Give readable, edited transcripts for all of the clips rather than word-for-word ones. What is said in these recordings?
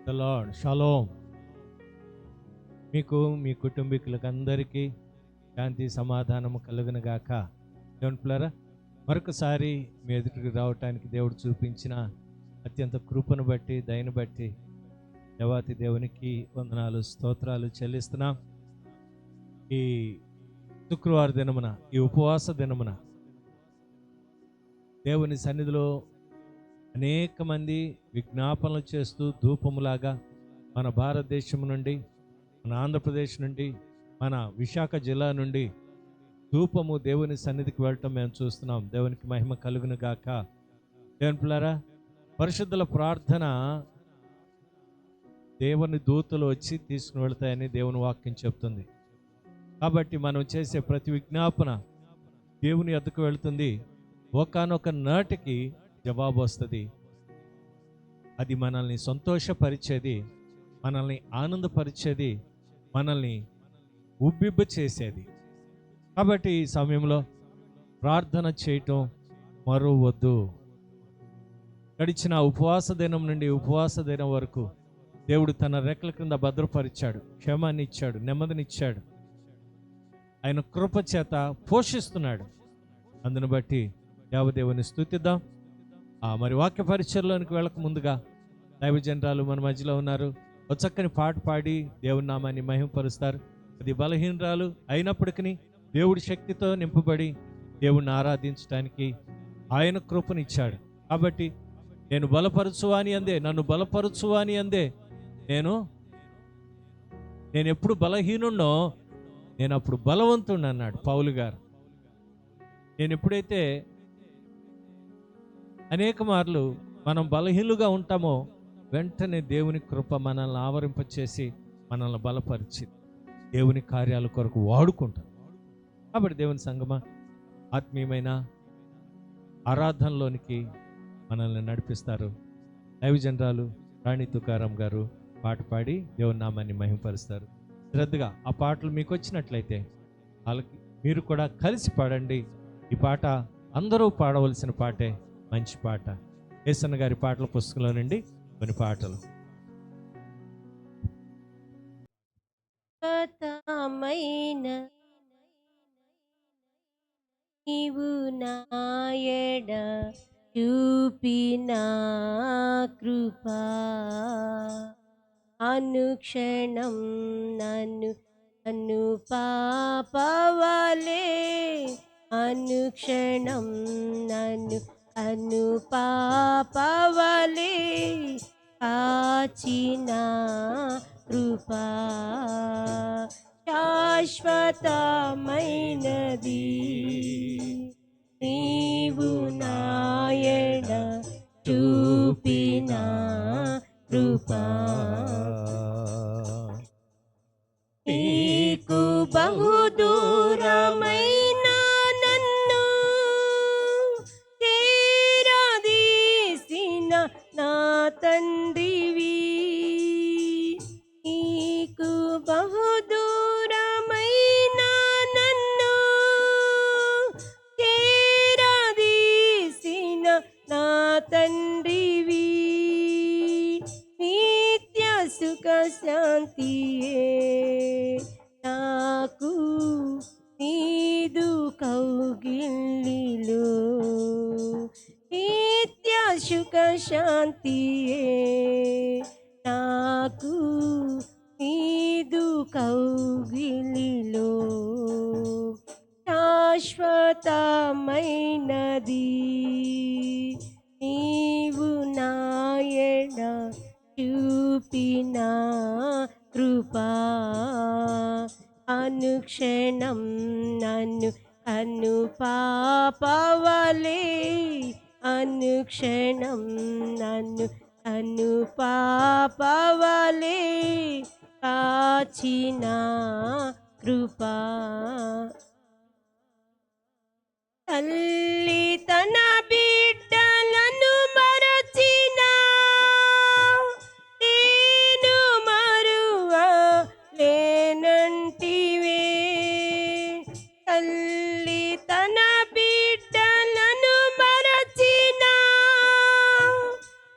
The lord. Shalom. మీకు మీ కుటుంబీకులకు అందరికీ శాంతి సమాధానము కలుగును గాక. దేవుని పిల్లరా, మరొకసారి మీ ఎదుటికి రావటానికి దేవుడు చూపించిన అత్యంత కృపను బట్టి, దయను బట్టి దేవాతి దేవునికి వందనాలు, స్తోత్రాలు చెల్లిస్తున్నాం. ఈ శుక్రవారం దినమున, ఈ ఉపవాస దినమున దేవుని సన్నిధిలో అనేక మంది విజ్ఞాపనలు చేస్తూ ధూపములాగా మన భారతదేశం నుండి, మన ఆంధ్రప్రదేశ్ నుండి, మన విశాఖ జిల్లా నుండి ధూపము దేవుని సన్నిధికి వెళ్ళటం మేము చూస్తున్నాం. దేవునికి మహిమ కలుగును గాక. దేవుని పిల్లరా, పరిశుద్ధుల ప్రార్థన దేవుని దూతలు వచ్చి తీసుకుని వెళ్తాయని దేవుని వాక్యం చెప్తుంది. కాబట్టి మనం చేసే ప్రతి విజ్ఞాపన దేవుని వద్దకు వెళుతుంది. ఒకానొక నాటికి జవాబు వస్తుంది. అది మనల్ని సంతోషపరిచేది, మనల్ని ఆనందపరిచేది, మనల్ని ఉబ్బిబ్బ చేసేది. కాబట్టి ఈ సమయంలో ప్రార్థన చేయటం మరువద్దు. గడిచిన ఉపవాస దినం నుండి ఉపవాస దినం వరకు దేవుడు తన రెక్కల క్రింద భద్రపరిచాడు, క్షేమాన్ని ఇచ్చాడు, నెమ్మదినిచ్చాడు. ఆయన కృప చేత పోషిస్తున్నాడు. అందును బట్టి దేవదేవుని స్తుతిద్దాం. మరి వాక్య పరిచయలోనికి వెళ్ళక ముందుగా దైవజనరాలు మన మధ్యలో ఉన్నారు. ఒక చక్కని పాట పాడి దేవుని నామాన్ని మహిమపరుస్తారు. అది బలహీనరాలు అయినప్పటికీ దేవుడి శక్తితో నింపబడి దేవుణ్ణి ఆరాధించడానికి ఆయన కృపనిచ్చాడు. కాబట్టి నేను బలపరచువాని అందే, నన్ను బలపరచువాని అందే. నేను ఎప్పుడు బలహీనున్నో నేను అప్పుడు బలవంతుణ్ణి అన్నాడు పౌలు గారు. నేను ఎప్పుడైతే అనేక మార్లు మనం బలహీనులుగా ఉంటామో వెంటనే దేవుని కృప మనల్ని ఆవరింపచేసి మనల్ని బలపరిచి దేవుని కార్యాల కొరకు వాడుకుంటాం. కాబట్టి దేవుని సంగమా, ఆత్మీయమైన ఆరాధనలోనికి మనల్ని నడిపిస్తారు. దైవజనరాలు రాణి తుకారాం గారు పాట పాడి దేవుని నామాన్ని మహిమపరుస్తారు. శ్రద్ధగా ఆ పాటలు మీకు వచ్చినట్లయితే వాళ్ళకి మీరు కూడా కలిసి పాడండి. ఈ పాట అందరూ పాడవలసిన పాటే, మంచి పాట. యేసన్న గారి పాటల పుస్తకంలో నుండి కొన్ని పాటలు. నీవు నాయడ చూపిన కృపా అనుక్షణం నన్ను పాపవలే, అనుక్షణం నన్ను పాపవలే కాచిన కృపా శాశ్వతమైనది. నీవు నాయడ చూపిన కృపా నీకు బహుదూరమైన నన్ను చేరదీసిన నా తండ్రివి. నీకు బహుదూరమైన నన్ను చేరదీసిన నా తండ్రివి. నిత్య సుఖ శాంతియే నాకు నీదు కౌగిలిలో, నిత్య సుఖ శాంతియే నాకు నీదు కౌగిలిలో శాశ్వతమైనది. నీవు నాయడ చూపిన కృపా అనుక్షణం నన్ను పాపవలే, అనుక్షణం నన్ను పాపవలే కాచిన కృపా. తల్లి తన బిడ్డలను మరచిన నేను మరువలేనంటివే. తల్లి తన బిడ్డలను మరచిన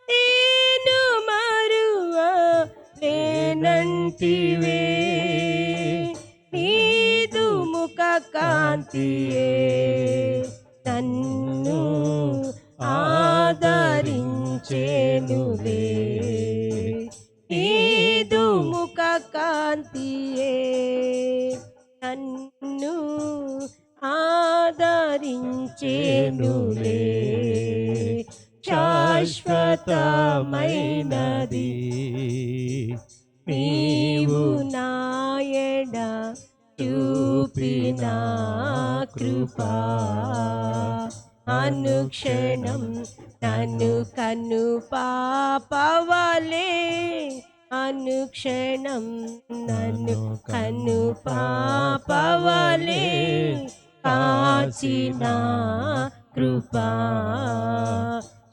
నేను మరువలేనంటివే. కాంతియే నన్ను ఆదరించేనులే నీదు ముఖ కాంతియే నన్ను ఆదరించేనులే శాశ్వతమైనది నీవు నాయడ చూపిన కృపా అనుక్షణం నన్ను కన్ను పాపవలే అనుక్షణం నన్ను కన్ను పాపవలే కాచిన కృపా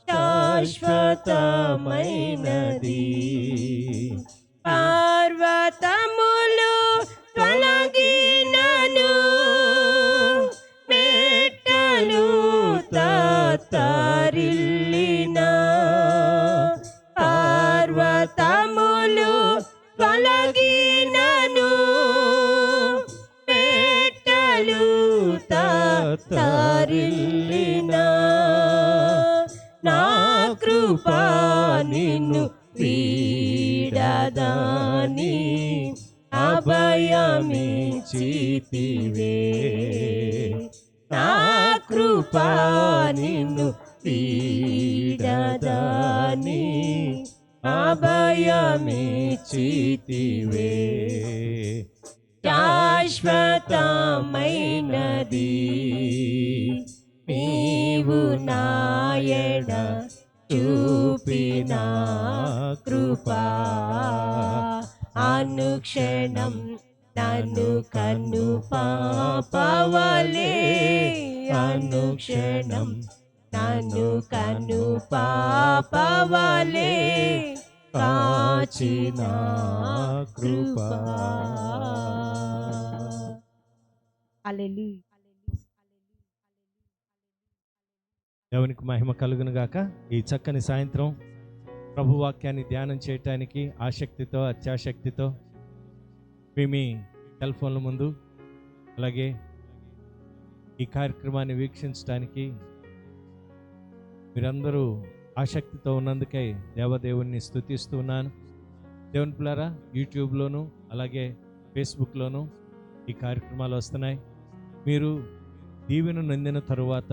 శాశ్వతమైనది పర్వతములు తొలగినను మెట్టలు తత్తరిల్లిన పర్వతములు తొలగినను మెట్టలు తత్తరిల్లిన నా కృపా నిన్ను వీడదాని అభయమిచ్చితివే నా కృపా నిన్ను వీడదాని అభయమిచ్చితివే శాశ్వతమైనది నీవు నాయడ చూపిన కృపా అనుక్షణం నన్ను కన్ను పాపవలే అనుక్షణం నన్ను కన్ను పాపవలే కాచిన కృపా. హల్లెలూయా. దేవునికి మహిమ కలుగును గాక. ఈ చక్కని సాయంత్రం ప్రభు వాక్యాన్ని ధ్యానం చేయటానికి ఆసక్తితో అత్యాసక్తితో మీ సెల్ ఫోన్ల ముందు అలాగే ఈ కార్యక్రమాన్ని వీక్షించడానికి మీరందరూ ఆసక్తితో ఉన్నందుకై దేవదేవుణ్ణి స్తుతిస్తూ ఉన్నాను. దేవుని పిల్లారా, యూట్యూబ్లోను అలాగే ఫేస్బుక్లోను ఈ కార్యక్రమాలు వస్తున్నాయి. మీరు దీవెన నొందిన తరువాత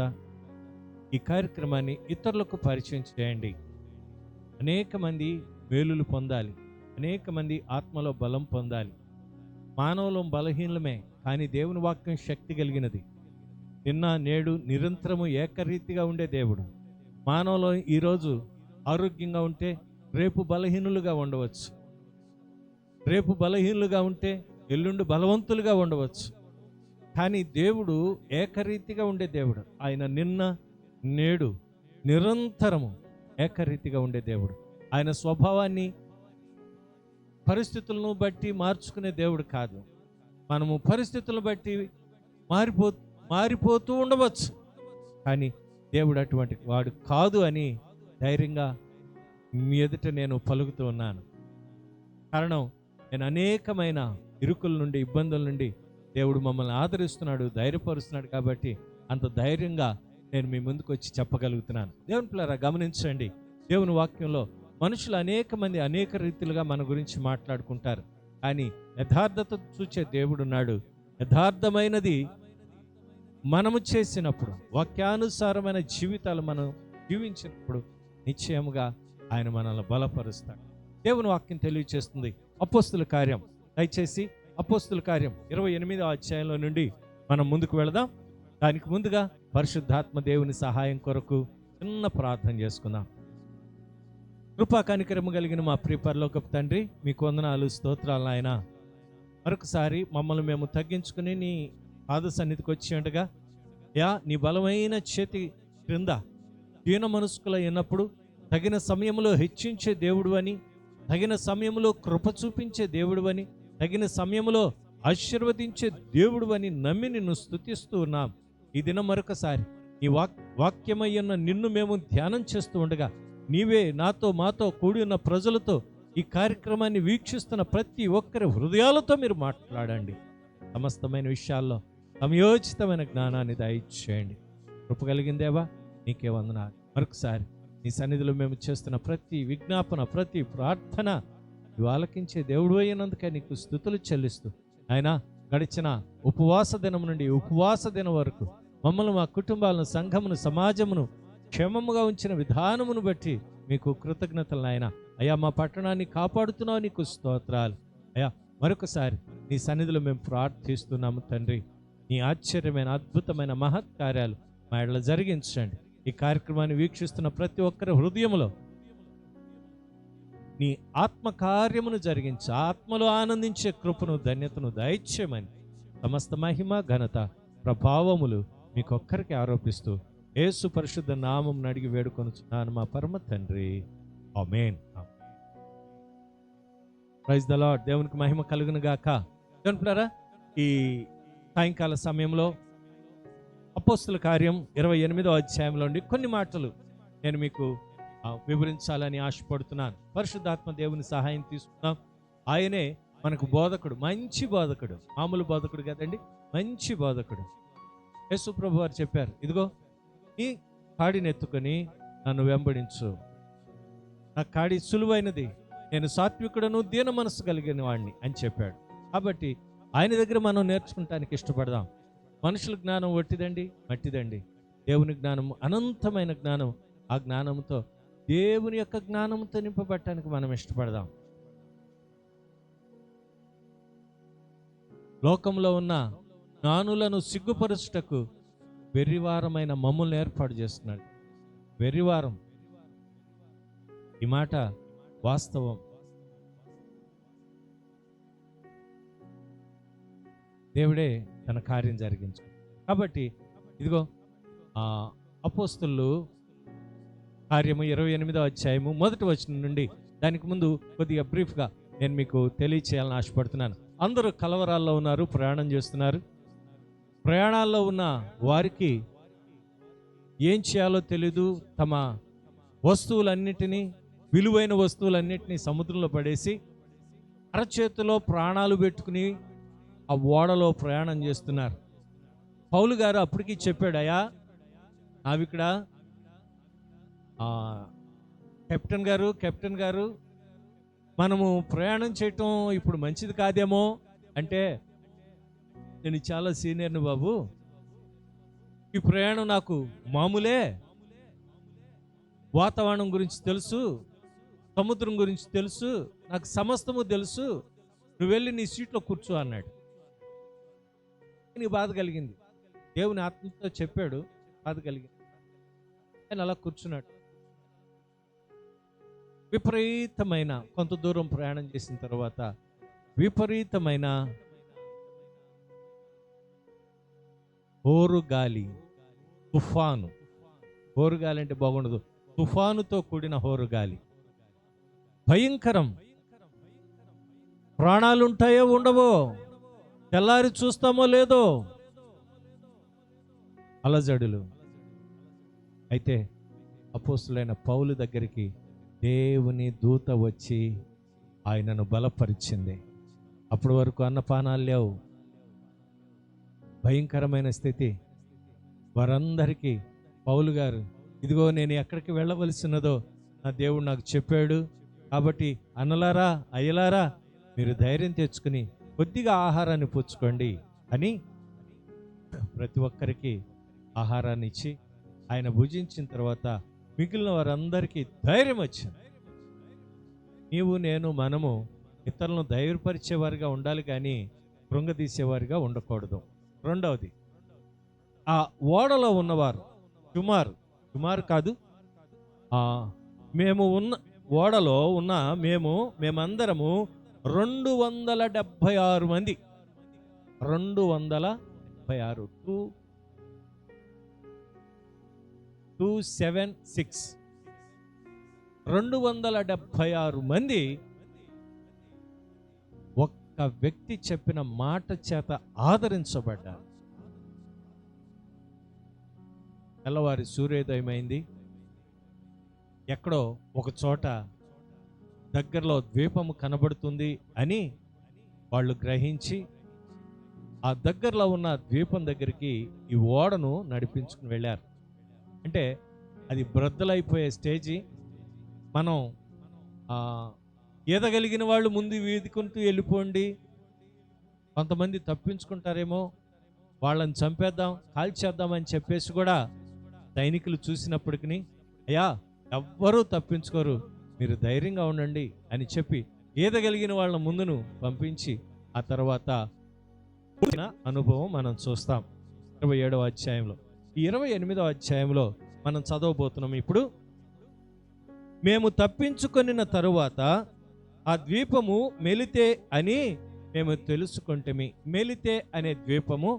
ఈ కార్యక్రమాన్ని ఇతరులకు పరిచయం చేయండి. అనేక మంది మేలులు పొందాలి, అనేక మంది ఆత్మలో బలం పొందాలి. మానవులం బలహీనమే, కానీ దేవుని వాక్యం శక్తి కలిగినది. నిన్న నేడు నిరంతరము ఏకరీతిగా ఉండే దేవుడు. మానవులు ఈరోజు ఆరోగ్యంగా ఉంటే రేపు బలహీనులుగా ఉండవచ్చు, రేపు బలహీనులుగా ఉంటే ఎల్లుండి బలవంతులుగా ఉండవచ్చు. కానీ దేవుడు ఏకరీతిగా ఉండే దేవుడు. ఆయన నిన్న నేడు నిరంతరము ఏకరీతిగా ఉండే దేవుడు. ఆయన స్వభావాన్ని పరిస్థితులను బట్టి మార్చుకునే దేవుడు కాదు. మనము పరిస్థితులను బట్టి మారిపోతూ ఉండవచ్చు, కానీ దేవుడు అటువంటి వాడు కాదు అని ధైర్యంగా మీ ఎదుట నేను పలుకుతూ ఉన్నాను. కారణం, నేను అనేకమైన ఇరుకుల నుండి ఇబ్బందుల నుండి దేవుడు మమ్మల్ని ఆదరిస్తున్నాడు, ధైర్యపరుస్తున్నాడు. కాబట్టి అంత ధైర్యంగా నేను మీ ముందుకు వచ్చి చెప్పగలుగుతున్నాను. దేవుని పిల్లరా, గమనించండి, దేవుని వాక్యంలో మనుషులు అనేక మంది అనేక రీతిలుగా మన గురించి మాట్లాడుకుంటారు, కానీ యథార్థత చూచే దేవుడున్నాడు. యథార్థమైనది మనము చేసినప్పుడు, వాక్యానుసారమైన జీవితాలు మనం జీవించినప్పుడు నిశ్చయముగా ఆయన మనల్ని బలపరుస్తాడు. దేవుని వాక్యం తెలియచేస్తుంది. అపోస్తుల కార్యం, దయచేసి అపోస్తుల కార్యం 28వ అధ్యాయంలో నుండి మనం ముందుకు వెళదాం. దానికి ముందుగా పరిశుద్ధాత్మ దేవుని సహాయం కొరకు చిన్న ప్రార్థన చేసుకుందాం. కృపా కనికరము కలిగిన మా ప్రియ పరలోకపు తండ్రి, మీకు వందనాలు, స్తోత్రాలు నాయన. మరొకసారి మమ్మల్ని మేము తగ్గించుకుని నీ పాద సన్నిధికి వచ్చి ఉండగా, నీ బలమైన చేతి క్రింద దీన మనస్కుల ఉన్నప్పుడు తగిన సమయంలో హెచ్చించే దేవుడు అని, తగిన సమయంలో కృప చూపించే దేవుడు అని, తగిన సమయంలో ఆశీర్వదించే దేవుడు అని నమ్మి నిన్ను స్తుతిస్తూ ఉన్నాం. ఈ దినం మరొకసారి ఈ వాక్యమయ్యున్న నిన్ను మేము ధ్యానం చేస్తూ ఉండగా, నీవే నాతో మాతో కూడి ఉన్న ప్రజలతో ఈ కార్యక్రమాన్ని వీక్షిస్తున్న ప్రతి ఒక్కరి హృదయాలతో మీరు మాట్లాడండి. సమస్తమైన విషయాల్లో సమయోచితమైన జ్ఞానాన్ని దయచేయండి. కృప కలిగిందేవా నీకే వందనాలు. మరొకసారి నీ సన్నిధిలో మేము చేస్తున్న ప్రతి విజ్ఞాపన, ప్రతి ప్రార్థన నువ్వు ఆలకించే దేవుడు అయినందుకే నీకు స్తుతులు చెల్లిస్తూ, ఆయన గడిచిన ఉపవాస దినం నుండి ఉపవాస దినం వరకు మమ్మల్ని, మా కుటుంబాలను, సంఘమును, సమాజమును క్షేమముగా ఉంచిన విధానమును బట్టి మీకు కృతజ్ఞతలు నాయన. అయ్యా, మా పట్టణాన్ని కాపాడుతున్నావు, నీకు స్తోత్రాలు అయ్యా. మరొకసారి నీ సన్నిధిలో మేము ప్రార్థిస్తున్నాము తండ్రి. నీ ఆశ్చర్యమైన, అద్భుతమైన మహత్ కార్యాలు మా ఎడల జరిగించండి. ఈ కార్యక్రమాన్ని వీక్షిస్తున్న ప్రతి ఒక్కరి హృదయములో నీ ఆత్మ కార్యమును జరిగించి ఆత్మలో ఆనందించే కృపను, ధన్యతను దయచేయమని సమస్త మహిమ, ఘనత, ప్రభావములు మీకొక్కరికి ఆరోపిస్తూ యేసు పరిశుద్ధ నామం అడిగి వేడుకొనుచున్నాను మా పరమ తండ్రి. ఆమేన్. Praise the Lord. దేవునికి మహిమ కలుగును గాక. దేవునిప్రియులారా, ఈ సాయంకాల సమయంలో అపోస్తుల కార్యం 28వ అధ్యాయంలో నుండి కొన్ని మాటలు నేను మీకు వివరించాలని ఆశపడుతున్నాను. పరిశుద్ధాత్మ దేవుని సహాయం తీసుకున్నాం. ఆయనే మనకు బోధకుడు, మంచి బోధకుడు, మామూలు బోధకుడు కదండి, మంచి బోధకుడు. యేసు ప్రభు వారు చెప్పారు, ఇదిగో నీ కాడిని ఎత్తుకొని నన్ను వెంబడించు, నా కాడి సులువైనది, నేను సాత్వికుడను, దీన మనసు కలిగిన వాడిని అని చెప్పాడు. కాబట్టి ఆయన దగ్గర మనం నేర్చుకుంటానికి ఇష్టపడదాం. మనుషుల జ్ఞానం ఒట్టిదండి, మట్టిదండి. దేవుని జ్ఞానం అనంతమైన జ్ఞానం. ఆ జ్ఞానంతో, దేవుని యొక్క జ్ఞానంతో నింపబడటానికి మనం ఇష్టపడదాం. లోకంలో ఉన్న జ్ఞానులను సిగ్గుపరుచుటకు వెర్రివారమైన మమ్ముల్ని ఏర్పాటు చేస్తున్నాడు. వెర్రివారం, ఈ మాట వాస్తవం. దేవుడే తన కార్యం జరిగించాడు. కాబట్టి ఇదిగో అపోస్తలులు కార్యము 28వ అధ్యాయము 1వ వచనం నుండి, దానికి ముందు కొద్దిగా బ్రీఫ్గా నేను మీకు తెలియచేయాలని ఆశపడుతున్నాను. అందరూ కలవరాల్లో ఉన్నారు, ప్రయాణం చేస్తున్నారు. ప్రయాణాల్లో ఉన్న వారికి ఏం చేయాలో తెలీదు. తమ వస్తువులన్నిటినీ, విలువైన వస్తువులన్నిటినీ సముద్రంలో పడేసి అరచేతిలో ప్రాణాలు పెట్టుకుని ఆ ఓడలో ప్రయాణం చేస్తున్నారు. పౌలు గారు అప్పటికి చెప్పాడు, అయ్యా నావిక్కడ కెప్టెన్ గారు మనము ప్రయాణం చేయటం ఇప్పుడు మంచిది కాదేమో అంటే, నేను చాలా సీనియర్ని బాబు, ఈ ప్రయాణం నాకు మామూలే, వాతావరణం గురించి తెలుసు, సముద్రం గురించి తెలుసు, నాకు సమస్తము తెలుసు, నువ్వు వెళ్ళి నీ సీట్లో కూర్చో అన్నాడు. నీ బాధ కలిగింది. దేవుని ఆత్మతో చెప్పాడు, బాధ కలిగింది. ఆయన అలా కూర్చున్నాడు. విపరీతమైన కొంత దూరం ప్రయాణం చేసిన తర్వాత విపరీతమైన హోరుగాలి, తుఫాను. హోరుగాలి అంటే బాగుండదు, తుఫానుతో కూడిన హోరుగాలి భయంకరం. ప్రాణాలుంటాయో ఉండవో, తెల్లారి చూస్తామో లేదో, అలజడులు. అయితే అపోస్తులైన పౌలు దగ్గరికి దేవుని దూత వచ్చి ఆయనను బలపరిచింది. అప్పటి వరకు అన్నపానాలు లేవు, భయంకరమైన స్థితి. వారందరికీ పౌలు గారు, ఇదిగో నేను ఎక్కడికి వెళ్ళవలసినదో నా దేవుడు నాకు చెప్పాడు, కాబట్టి అన్నలారా, అయ్యలారా, మీరు ధైర్యం తెచ్చుకుని కొద్దిగా ఆహారాన్ని పుచ్చుకోండి అని ప్రతి ఒక్కరికి ఆహారాన్ని ఇచ్చి ఆయన భుజించిన తర్వాత మిగిలిన వారందరికీ ధైర్యం వచ్చింది. నీవు, నేను, మనము ఇతరులను ధైర్యపరిచేవారిగా ఉండాలి కానీ కృంగదీసేవారిగా ఉండకూడదు. రెండవది, ఆ ఓడలో ఉన్నవారు సుమారు కాదు, మేము ఉన్న ఓడలో ఉన్న మేమందరము 276 మంది. 276 276 276 మంది ఒక్క వ్యక్తి చెప్పిన మాట చేత ఆదరించబడ్డారు. తెల్లవారి సూర్యోదయమైంది. ఎక్కడో ఒక చోట దగ్గరలో ద్వీపము కనబడుతుంది అని వాళ్ళు గ్రహించి ఆ దగ్గరలో ఉన్న ద్వీపం దగ్గరికి ఈ ఓడను నడిపించుకుని వెళ్ళారు. అంటే అది బ్రద్దలైపోయే స్టేజి. మనం ఈదగలిగిన వాళ్ళు ముందు వీదుకుంటూ వెళ్ళిపోండి, కొంతమంది తప్పించుకుంటారేమో, వాళ్ళని చంపేద్దాం, కాల్చేద్దామని చెప్పేసి కూడా సైనికులు చూసినప్పటికీ, అయ్యా ఎవ్వరూ తప్పించుకోరు, మీరు ధైర్యంగా ఉండండి అని చెప్పి ఈదగలిగిన వాళ్ళ ముందును పంపించి ఆ తర్వాత అనుభవం మనం చూస్తాం 27వ అధ్యాయంలో. ఈ 28వ అధ్యాయంలో మనం చదవబోతున్నాం ఇప్పుడు. మేము తప్పించుకొనిన తరువాత ఆ ద్వీపము మెలితే అని మేము తెలుసుకుంటేమి. మెలితే అనే ద్వీపము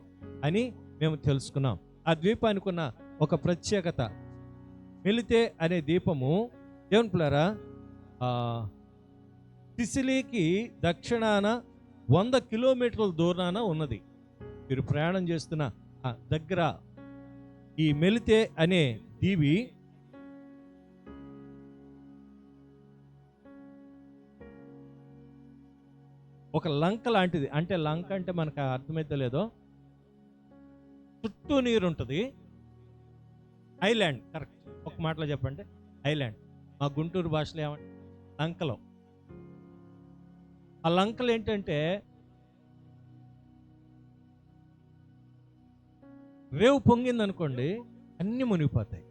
అని మేము తెలుసుకున్నాం. ఆ ద్వీపానికి ఉన్న ఒక ప్రత్యేకత, మెలితే అనే ద్వీపము దేవుని పిల్లరా సిసిలీకి దక్షిణాన 100 కిలోమీటర్ల దూరాన ఉన్నది. మీరు ప్రయాణం చేస్తున్న దగ్గర ఈ మెలితే అనే దీవి ఒక లంక లాంటిది. అంటే లంక అంటే మనకు అర్థమైతే లేదో, చుట్టూ నీరు ఉంటుంది. Island, correct. ఒక మాటలో చెప్పంటే ఐలాండ్. మా గుంటూరు భాషలో ఏమంటే లంకలో. ఆ లంకలు ఏంటంటే రేవు పొంగిందనుకోండి అన్నీ మునిగిపోతాయి.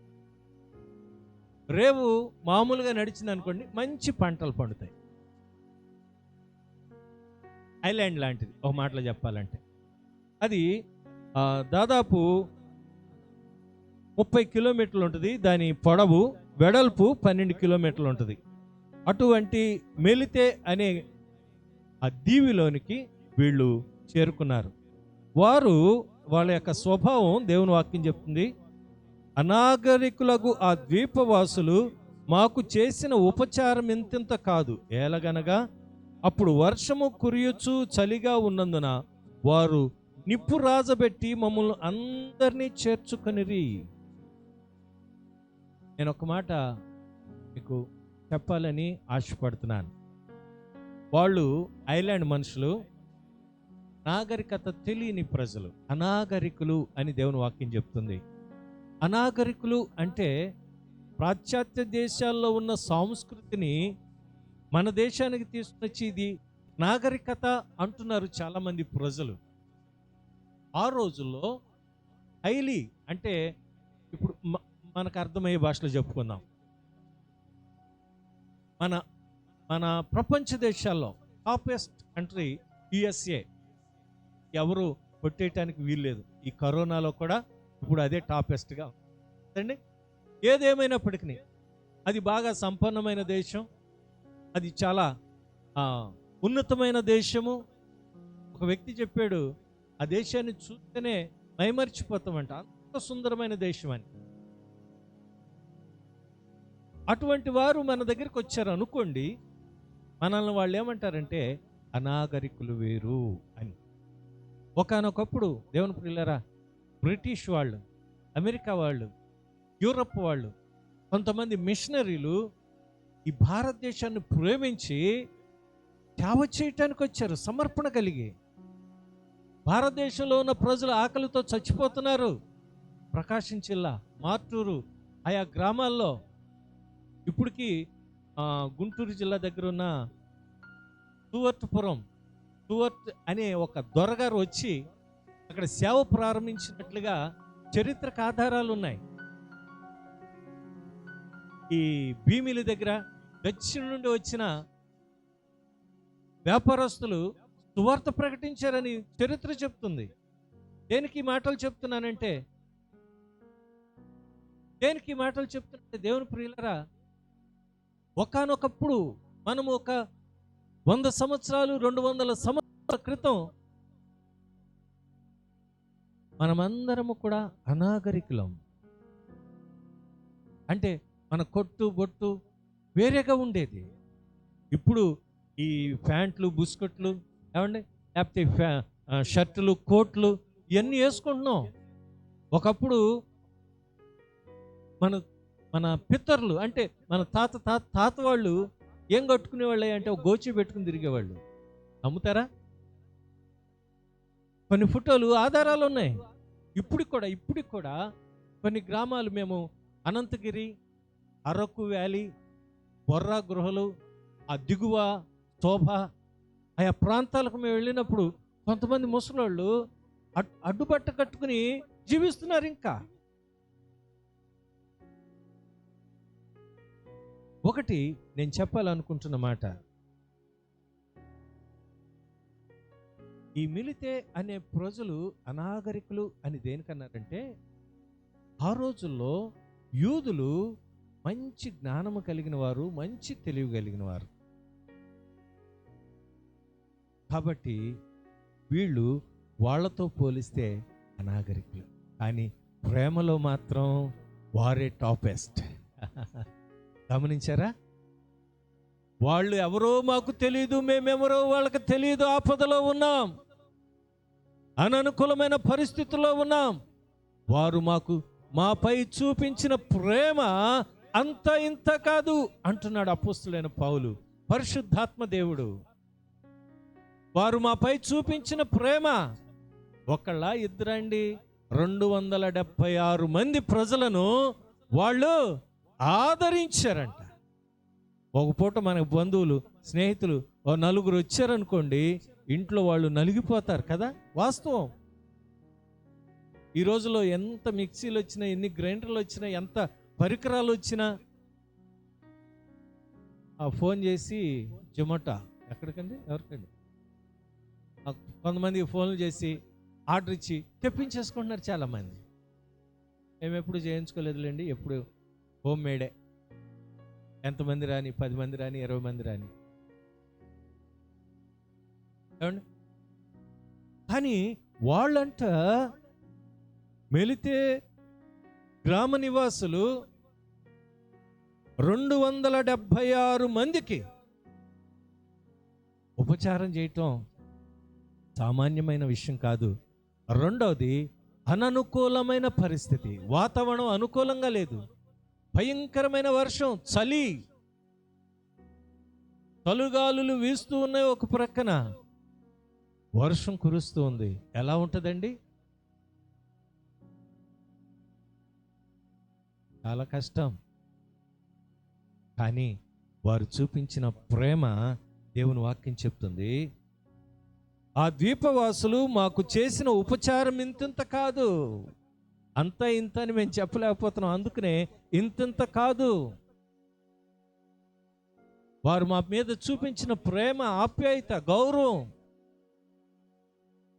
రేవు మామూలుగా నడిచింది అనుకోండి మంచి పంటలు పండుతాయి. ఐలాండ్ లాంటిది ఒక మాటలో చెప్పాలంటే. అది దాదాపు 30 కిలోమీటర్లు ఉంటుంది. దాని పొడవు, వెడల్పు 12 కిలోమీటర్లు ఉంటుంది. అటువంటి మెలితే అనే ఆ దీవిలోనికి వీళ్ళు చేరుకున్నారు. వారు వాళ్ళ యొక్క స్వభావం దేవుని వాక్యం చెప్తుంది. అనాగరికులకు ఆ ద్వీపవాసులు మాకు చేసిన ఉపచారం ఇంతింత కాదు. ఏలగనగా అప్పుడు వర్షము కురియుచు చలిగా ఉన్నందున వారు నిప్పు రాజబెట్టి మమ్మల్ని అందరినీ చేర్చుకొనిరి. నేను ఒక మాట మీకు చెప్పాలని ఆశపడుతున్నాను. వాళ్ళు ఐలాండ్ మనుషులు, నాగరికత తెలియని ప్రజలు, అనాగరికులు అని దేవుని వాక్యం చెప్తుంది. అనాగరికులు అంటే పాశ్చాత్య దేశాల్లో ఉన్న సంస్కృతిని మన దేశానికి తీసుకొచ్చి ఇది నాగరికత అంటున్నారు చాలామంది ప్రజలు. ఆ రోజుల్లో హైలీ అంటే ఇప్పుడు మనకు అర్థమయ్యే భాషలో చెప్పుకుందాం. మన మన ప్రపంచ దేశాల్లో టాపెస్ట్ కంట్రీ యుఎస్ఏ, ఎవరు కొట్టేయటానికి వీల్లేదు. ఈ కరోనాలో కూడా ఇప్పుడు అదే టాపెస్ట్గా ఉందండి. ఏదేమైనప్పటికీ అది బాగా సంపన్నమైన దేశం, అది చాలా ఉన్నతమైన దేశము. ఒక వ్యక్తి చెప్పాడు, ఆ దేశాన్ని చూస్తేనే మైమర్చిపోతామంట, అంత సుందరమైన దేశం అని. అటువంటి వారు మన దగ్గరికి వచ్చారు అనుకోండి, మనల్ని వాళ్ళు ఏమంటారంటే అనాగరికులు వేరు అని. ఒకానొకప్పుడు దేవుని ప్రియులారా, బ్రిటిష్ వాళ్ళు, అమెరికా వాళ్ళు, యూరప్ వాళ్ళు, కొంతమంది మిషనరీలు ఈ భారతదేశాన్ని ప్రేమించి సేవ చేయటానికి వచ్చారు, సమర్పణ కలిగి. భారతదేశంలో ఉన్న ప్రజలు ఆకలితో చచ్చిపోతున్నారు. ప్రకాశం జిల్లా, మార్టూరు, ఆయా గ్రామాల్లో ఇప్పటికీ గుంటూరు జిల్లా దగ్గర ఉన్న సువర్ట్ అనే ఒక దొరగారు వచ్చి అక్కడ సేవ ప్రారంభించినట్లుగా చరిత్రక ఆధారాలు ఉన్నాయి. ఈ భీమిలి దగ్గర దక్షిణ నుండి వచ్చిన వ్యాపారస్తులు సువార్త ప్రకటించారని చరిత్ర చెప్తుంది. దేనికి మాటలు చెప్తున్నానంటే దేవుని ప్రియులరా, ఒకానొకప్పుడు మనము ఒక 100 సంవత్సరాలు 200 సంవత్సరాల క్రితం మనమందరము కూడా అనాగరికులం. అంటే మన కొట్టు బొట్టు వేరేగా ఉండేది. ఇప్పుడు ఈ ప్యాంట్లు, బుస్కెట్లు, ఏమండి, లేకపోతే షర్టులు, కోట్లు ఇవన్నీ వేసుకుంటున్నాం. ఒకప్పుడు మన పితరులు అంటే మన తాత వాళ్ళు ఏం కట్టుకునేవాళ్ళు అంటే ఒక గోచి పెట్టుకుని తిరిగేవాళ్ళు. నమ్ముతారా? కొన్ని ఫోటోలు ఆధారాలు ఉన్నాయి. ఇప్పటికి కూడా కొన్ని గ్రామాలు, మేము అనంతగిరి, అరకు వ్యాలీ, బొర్రా గృహలు, ఆ దిగువ శోభ, ఆయా ప్రాంతాలకు మేము వెళ్ళినప్పుడు కొంతమంది ముసలోళ్ళు అడ్డుబట్ట కట్టుకుని జీవిస్తున్నారు. ఇంకా ఒకటి నేను చెప్పాలనుకుంటున్న మాట, ఈ మిలితే అనే ప్రజలు అనాగరికులు అని దేనికన్నారంటే, ఆ రోజుల్లో యూదులు మంచి జ్ఞానము కలిగిన వారు, మంచి తెలివి కలిగిన వారు. కాబట్టి వీళ్ళు వాళ్ళతో పోలిస్తే అనాగరికులు, కానీ ప్రేమలో మాత్రం వారే టాపెస్ట్. గమనించారా? వాళ్ళు ఎవరో మాకు తెలియదు, మేమెవరో వాళ్ళకి తెలియదు, ఆపదలో ఉన్నాం, అననుకూలమైన పరిస్థితుల్లో ఉన్నాం, వారు మాపై చూపించిన ప్రేమ అంత ఇంత కాదు అంటున్నాడు అపోస్తులైన పౌలు, పరిశుద్ధాత్మ దేవుడు. వారు మాపై చూపించిన ప్రేమ ఒకళ్ళ ఇద్దరండి, 276 మంది ప్రజలను వాళ్ళు ఆదరించారంట. ఒక పూట మనకు బంధువులు, స్నేహితులు ఓ నలుగురు వచ్చారనుకోండి, ఇంట్లో వాళ్ళు నలిగిపోతారు కదా. వాస్తవం. ఈ రోజులో ఎంత మిక్సీలు వచ్చినా, ఎన్ని గ్రైండర్లు వచ్చినా, ఎంత పరికరాలు వచ్చినా, ఆ ఫోన్ చేసి జొమాటో ఎక్కడికండి, ఎవరికండి, కొంతమందికి ఫోన్లు చేసి ఆర్డర్ ఇచ్చి తెప్పించేసుకుంటున్నారు చాలామంది. మేము ఎప్పుడు చేయించుకోలేదులేండి, ఎప్పుడు హోమ్ మేడే. ఎంతమంది రాని, 10 మంది రాని, 20 మంది రాని, ఏమండి. కానీ వాళ్ళంట మెలితే గ్రామ నివాసులు 276 మందికి ఉపచారం చేయటం సామాన్యమైన విషయం కాదు. రెండవది, అననుకూలమైన పరిస్థితి, వాతావరణం అనుకూలంగా లేదు, భయంకరమైన వర్షం, చలి, తలుగాలులు వీస్తూ ఉన్నాయి, ఒక ప్రక్కన వర్షం కురుస్తూ ఉంది. ఎలా ఉంటుందండి? చాలా కష్టం. కానీ వారు చూపించిన ప్రేమ దేవుని వాక్యం చెప్తుంది, ఆ ద్వీపవాసులు మాకు చేసిన ఉపచారం ఇంతింత కాదు, అంత ఇంత అని మేము చెప్పలేకపోతున్నాం, అందుకనే ఇంతింత కాదు. వారు మా మీద చూపించిన ప్రేమ, ఆప్యాయత, గౌరవం,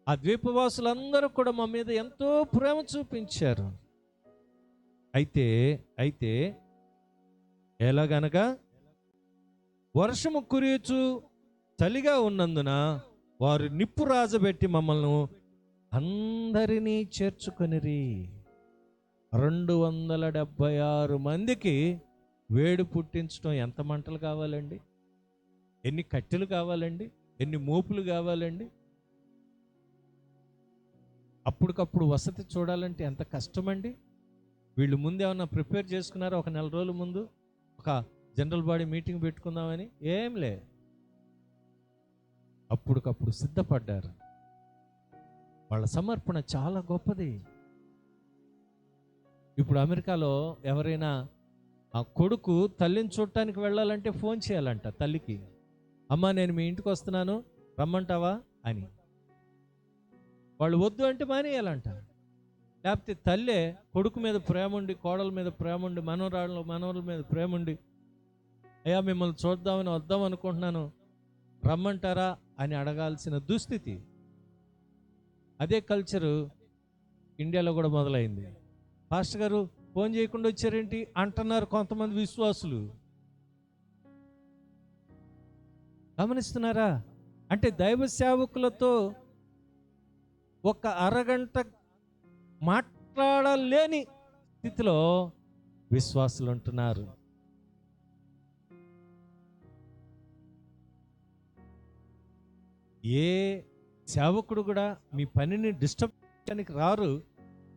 ఆ ద్వీపవాసులందరూ కూడా మా మీద ఎంతో ప్రేమ చూపించారు. అయితే ఎలాగనగా వర్షము కురియచు చలిగా ఉన్నందున వారు నిప్పు రాజబెట్టి మమ్మల్ని అందరినీ చేర్చుకొనిరి. 276 మందికి వేడి పుట్టించడం ఎంత మంటలు కావాలండి, ఎన్ని కట్టెలు కావాలండి, ఎన్ని మోపులు కావాలండి. అప్పటికప్పుడు వసతి చూడాలంటే ఎంత కష్టమండి. వీళ్ళు ముందు ఏమన్నా ప్రిపేర్ చేసుకున్నారో, ఒక నెల రోజుల ముందు ఒక జనరల్ బాడీ మీటింగ్ పెట్టుకుందామని? ఏం లే, అప్పటికప్పుడు సిద్ధపడ్డారు. వాళ్ళ సమర్పణ చాలా గొప్పది. ఇప్పుడు అమెరికాలో ఎవరైనా ఆ కొడుకు తల్లిని చూడటానికి వెళ్ళాలంటే ఫోన్ చేయాలంట తల్లికి, అమ్మ నేను మీ ఇంటికి వస్తున్నాను రమ్మంటావా అని. వాళ్ళు వద్దు అంటే మానేయాలంట. లేకపోతే తల్లే కొడుకు మీద ప్రేమ ఉండి, కోడల మీద ప్రేమ ఉండి, మనవల మీద ప్రేమ ఉండి, అయ్యా మిమ్మల్ని చూద్దామని వద్దాం అనుకుంటున్నాను రమ్మంటారా అని అడగాల్సిన దుస్థితి. అదే కల్చరు ఇండియాలో కూడా మొదలైంది. పాస్టర్ గారు ఫోన్ చేయకుండా వచ్చారేంటి అంటున్నారు కొంతమంది విశ్వాసులు. గమనిస్తున్నారా? అంటే దైవ సేవకులతో ఒక అరగంట మాట్లాడలేని స్థితిలో విశ్వాసులు ఉంటున్నారు. ఏ సేవకుడు కూడా మీ పనిని డిస్టర్బ్ చేయడానికి రారు.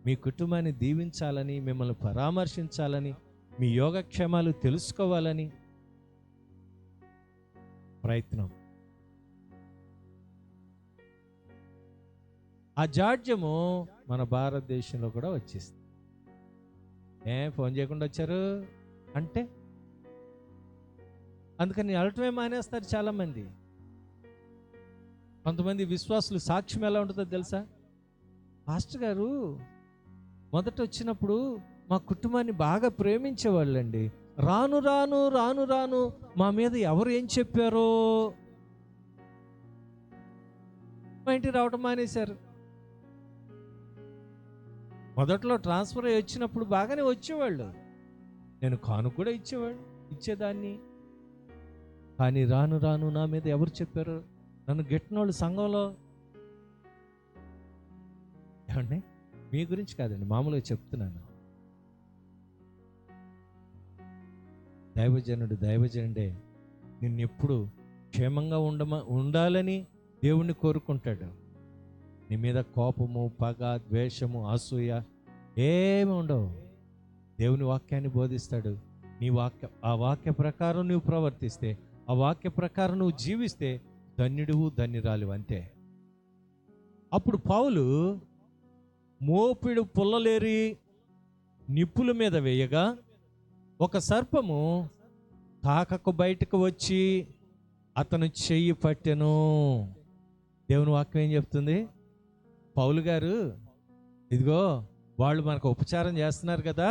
మీ కుటుంబాన్ని దీవించాలని, మిమ్మల్ని పరామర్శించాలని, మీ యోగక్షేమాలు తెలుసుకోవాలని ప్రయత్నం. ఆ జాడ్యము మన భారతదేశంలో కూడా వచ్చేస్తుంది. ఫోన్ చేయకుండా వచ్చారు అంటే అందుకని వెళ్ళటమే మానేస్తారు చాలామంది. కొంతమంది విశ్వాసులు సాక్ష్యం ఎలా ఉంటుందో తెలుసా? పాస్టర్ గారు మొదట వచ్చినప్పుడు మా కుటుంబాన్ని బాగా ప్రేమించేవాళ్ళండి, రాను రాను రాను రాను మా మీద ఎవరు ఏం చెప్పారో మా ఇంటికి రావటం మానేశారు. మొదట్లో ట్రాన్స్ఫర్ అయ్యి వచ్చినప్పుడు బాగానే వచ్చేవాళ్ళు, నేను కాను కూడా ఇచ్చేదాన్ని. కానీ రాను రాను నా మీద ఎవరు చెప్పారు, నన్ను గెట్టినోళ్ళు సంఘంలో. ఏమండి, మీ గురించి కాదండి, మామూలుగా చెప్తున్నాను. దైవజనుడే నిన్నెప్పుడు క్షేమంగా ఉండాలని దేవుణ్ణి కోరుకుంటాడు. నీ మీద కోపము, పగ, ద్వేషము, అసూయ ఏమి ఉండవు. దేవుని వాక్యాన్ని బోధిస్తాడు. ఆ వాక్య ప్రకారం నువ్వు ప్రవర్తిస్తే, ఆ వాక్య ప్రకారం నువ్వు జీవిస్తే ధన్యుడువు, ధన్యురాలు అంతే. అప్పుడు పౌలు మోపిడు పుల్లలేరి నిప్పుల మీద వేయగా ఒక సర్పము తాకకు బయటకు వచ్చి అతను చెయ్యి పట్టెను. దేవుని వాక్యం ఏం చెప్తుంది? పౌలు గారు, ఇదిగో వాళ్ళు మనకు ఉపచారం చేస్తున్నారు కదా,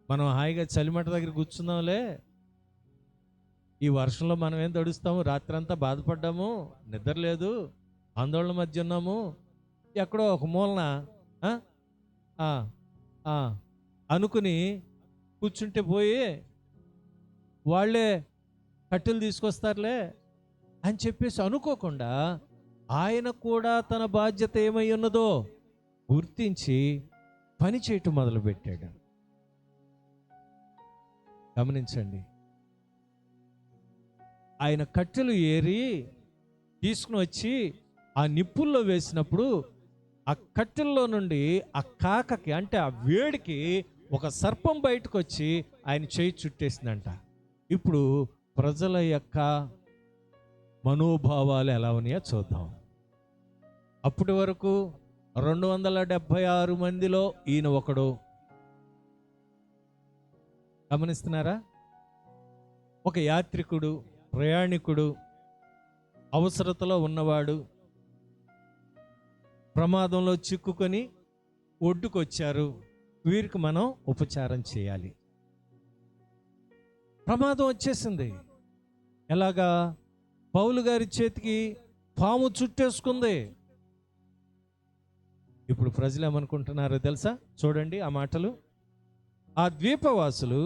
మనం హాయిగా చలిమంట దగ్గర కూర్చుందాంలే, ఈ వర్షంలో మనం ఏం తడుస్తాము, రాత్రంతా బాధపడ్డాము, నిద్ర లేదు, ఆందోళన మధ్య ఉన్నాము, ఎక్కడో ఒక మూలన అనుకుని కూర్చుంటే పోయి వాళ్ళే కట్టెలు తీసుకొస్తారులే అని చెప్పేసి అనుకోకుండా ఆయన కూడా తన బాధ్యత ఏమై ఉన్నదో గుర్తించి పని చేయటం మొదలుపెట్టాడు. గమనించండి, ఆయన కట్టెలు ఏరి తీసుకుని వచ్చి ఆ నిప్పుల్లో వేసినప్పుడు ఆ కట్టెల్లో నుండి ఆ కాకకి, అంటే ఆ వేడికి ఒక సర్పం బయటకు వచ్చి ఆయన చేయి చుట్టేసిందంట. ఇప్పుడు ప్రజల యొక్క మనోభావాలు ఎలా ఉన్నాయో చూద్దాం. అప్పటి వరకు 276 మందిలో ఈయన ఒకడు. గమనిస్తున్నారా? ఒక యాత్రికుడు, ప్రయాణికుడు, అవసరతలో ఉన్నవాడు, ప్రమాదంలో చిక్కుకొని ఒడ్డుకొచ్చారు, వీరికి మనం ఉపచారం చేయాలి. ప్రమాదం వచ్చేసింది. ఎలాగా? పౌలు గారి చేతికి పాము చుట్టేసుకుంది. ఇప్పుడు ప్రజలు ఏమనుకుంటున్నారో తెలుసా? చూడండి ఆ మాటలు. ఆ ద్వీపవాసులు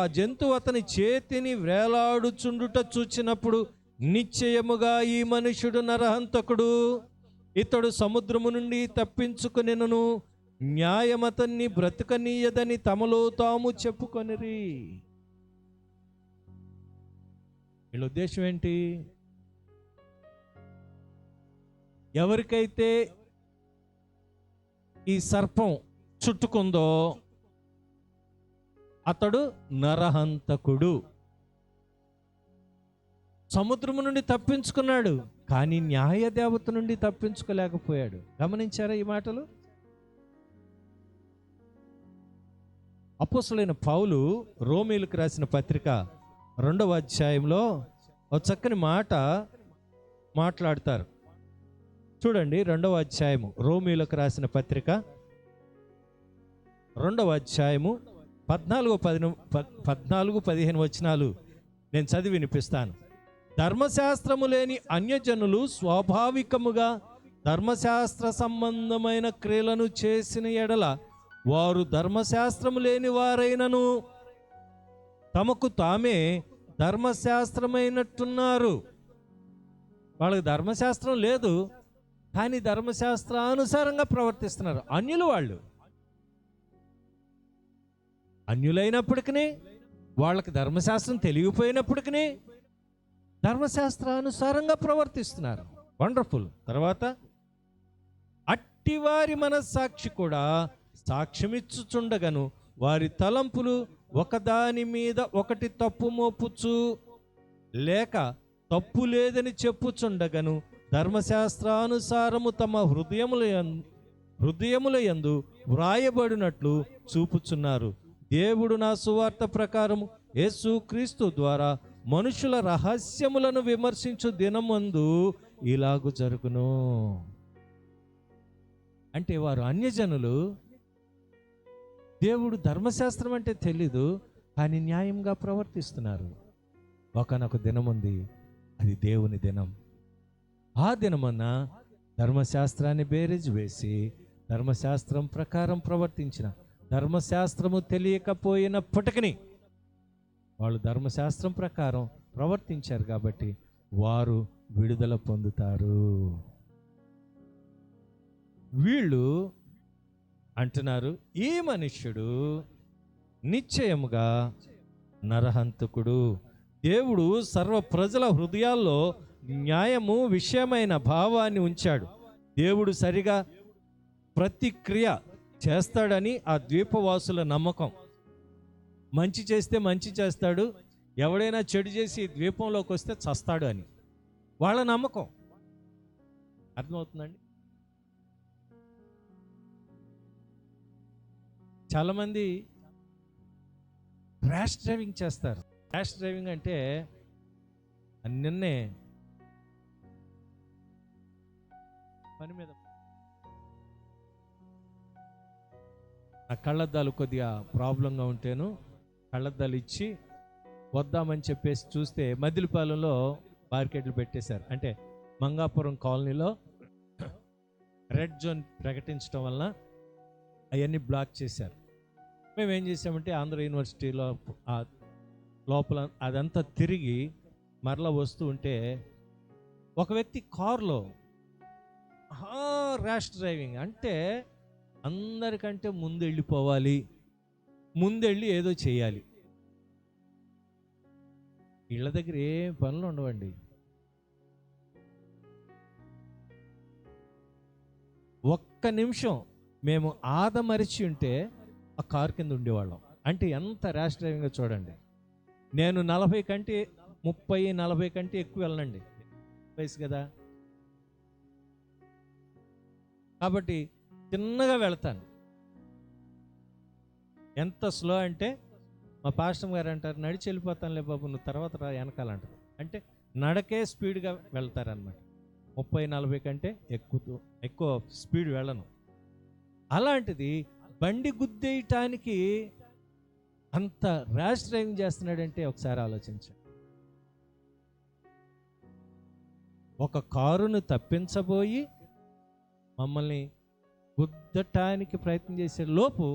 ఆ జంతువు అతని చేతిని వేలాడుచుండుట చూచినప్పుడు నిశ్చయముగా ఈ మనుషుడు నరహంతకుడు, ఇతడు సముద్రము నుండి తప్పించుకునెను, న్యాయమతన్ని బ్రతకనీయదని తమలో తాము చెప్పుకొనిరి. వీళ్ళ ఉద్దేశం ఏంటి? ఎవరికైతే ఈ సర్పం చుట్టుకుందో అతడు నరహంతకుడు. సముద్రము నుండి తప్పించుకున్నాడు, కానీ న్యాయదేవత నుండి తప్పించుకోలేకపోయాడు. గమనించారా ఈ మాటలు? అపోస్తలుడైన పౌలు రోమీయులకు రాసిన పత్రిక 2వ అధ్యాయంలో ఒక చక్కని మాట మాట్లాడతారు. చూడండి, 2వ అధ్యాయము, రోమీయులకు రాసిన పత్రిక 2వ అధ్యాయము 14-15 వచనాలు నేను చదివి వినిపిస్తాను. ధర్మశాస్త్రము లేని అన్యజనులు స్వాభావికముగా ధర్మశాస్త్ర సంబంధమైన క్రియలను చేసిన ఎడల వారు ధర్మశాస్త్రము లేని వారైనను తమకు తామే ధర్మశాస్త్రమైనట్టున్నారు. వాళ్ళకి ధర్మశాస్త్రం లేదు, కానీ ధర్మశాస్త్రానుసారంగా ప్రవర్తిస్తున్నారు. అన్యులు వాళ్ళు. అన్యులైనప్పటికీ, వాళ్ళకి ధర్మశాస్త్రం తెలియపోయినప్పటికీ ధర్మశాస్త్రానుసారంగా ప్రవర్తిస్తున్నారు. వండర్ఫుల్. తర్వాత, అట్టివారి మనస్సాక్షి కూడా సాక్ష్యమిచ్చుచుండగను వారి తలంపులు ఒకదాని మీద ఒకటి తప్పు మోపుచు లేక తప్పు లేదని చెప్పుచుండగను ధర్మశాస్త్రానుసారము తమ హృదయముల యందు వ్రాయబడినట్లు చూపుచున్నారు. దేవుడు నా సువార్త ప్రకారము యేసు క్రీస్తు ద్వారా మనుషుల రహస్యములను విమర్శించు దినమందు ఇలాగు జరుగును. అంటే వారు అన్యజనులు, దేవుడు ధర్మశాస్త్రం అంటే తెలీదు, కానీ న్యాయంగా ప్రవర్తిస్తున్నారు. ఒకనొక దినం ఉంది, అది దేవుని దినం. ఆ దినమన్న ధర్మశాస్త్రాన్ని బేరీజు వేసి ధర్మశాస్త్రం ప్రకారం ప్రవర్తించిన, ధర్మశాస్త్రము తెలియకపోయినప్పటికీ వాళ్ళు ధర్మశాస్త్రం ప్రకారం ప్రవర్తించారు కాబట్టి వారు విడుదల పొందుతారు. వీళ్ళు అంటున్నారు, ఈ మనుష్యుడు నిశ్చయముగా నరహంతకుడు. దేవుడు సర్వ ప్రజల హృదయాల్లో న్యాయము విషయమైన భావాన్ని ఉంచాడు. దేవుడు సరిగా ప్రతిక్రియ చేస్తాడని ఆ ద్వీపవాసుల నమ్మకం. మంచి చేస్తే మంచి చేస్తాడు, ఎవడైనా చెడు చేసి ద్వీపంలోకి వస్తే చస్తాడు అని వాళ్ళ నమ్మకం. అర్థమవుతుందండి? చాలామంది ర్యాష్ డ్రైవింగ్ చేస్తారు. ర్యాష్ డ్రైవింగ్ అంటే నిన్నే పని మీద నా కళ్ళద్దాలు కొద్దిగా ప్రాబ్లంగా ఉంటేను కళ్ళద్దాలు ఇచ్చి వద్దామని చెప్పేసి చూస్తే మదిలిపాలెంలో బార్కెట్లు పెట్టేశారు. అంటే మంగాపురం కాలనీలో రెడ్ జోన్ ప్రకటించడం వలన అవన్నీ బ్లాక్ చేశారు. మేము ఏం చేసామంటే ఆంధ్ర యూనివర్సిటీలో లోపల అదంతా తిరిగి మరలా వస్తూ ఉంటే ఒక వ్యక్తి కారులో ర్యాష్ డ్రైవింగ్ అంటే అందరికంటే ముందు వెళ్ళిపోవాలి, ముందెళ్ళి ఏదో చేయాలి. ఇళ్ళ దగ్గర ఏ పనులు ఉండవండి. ఒక్క నిమిషం మేము ఆదమరిచి ఉంటే ఆ కారు కింద ఉండేవాళ్ళం. అంటే ఎంత ర్యాష్ డ్రైవింగ్ చూడండి. నేను 40 కంటే 30-40 కంటే ఎక్కువ వెళ్ళనండి, వయసు కదా. కాబట్టి చిన్నగా వెళ్తాను. ఎంత స్లో అంటే మా పాస్టర్ గారు అంటారు, నడిచి వెళ్ళిపోతానులే బాబు, నువ్వు తర్వాత రా వెనకాలంటారు. అంటే నడకే స్పీడ్గా వెళ్తారనమాట. 30-40 కంటే ఎక్కువ స్పీడ్ వెళ్ళను. అలాంటిది బండి గుద్దేయటానికి అంత ర్యాష్ డ్రైవింగ్ చేస్తున్నాడంటే ఒకసారి ఆలోచించండి. ఒక కారును తప్పించబోయి మమ్మల్ని గుద్దటానికి ప్రయత్నం చేసే లోపు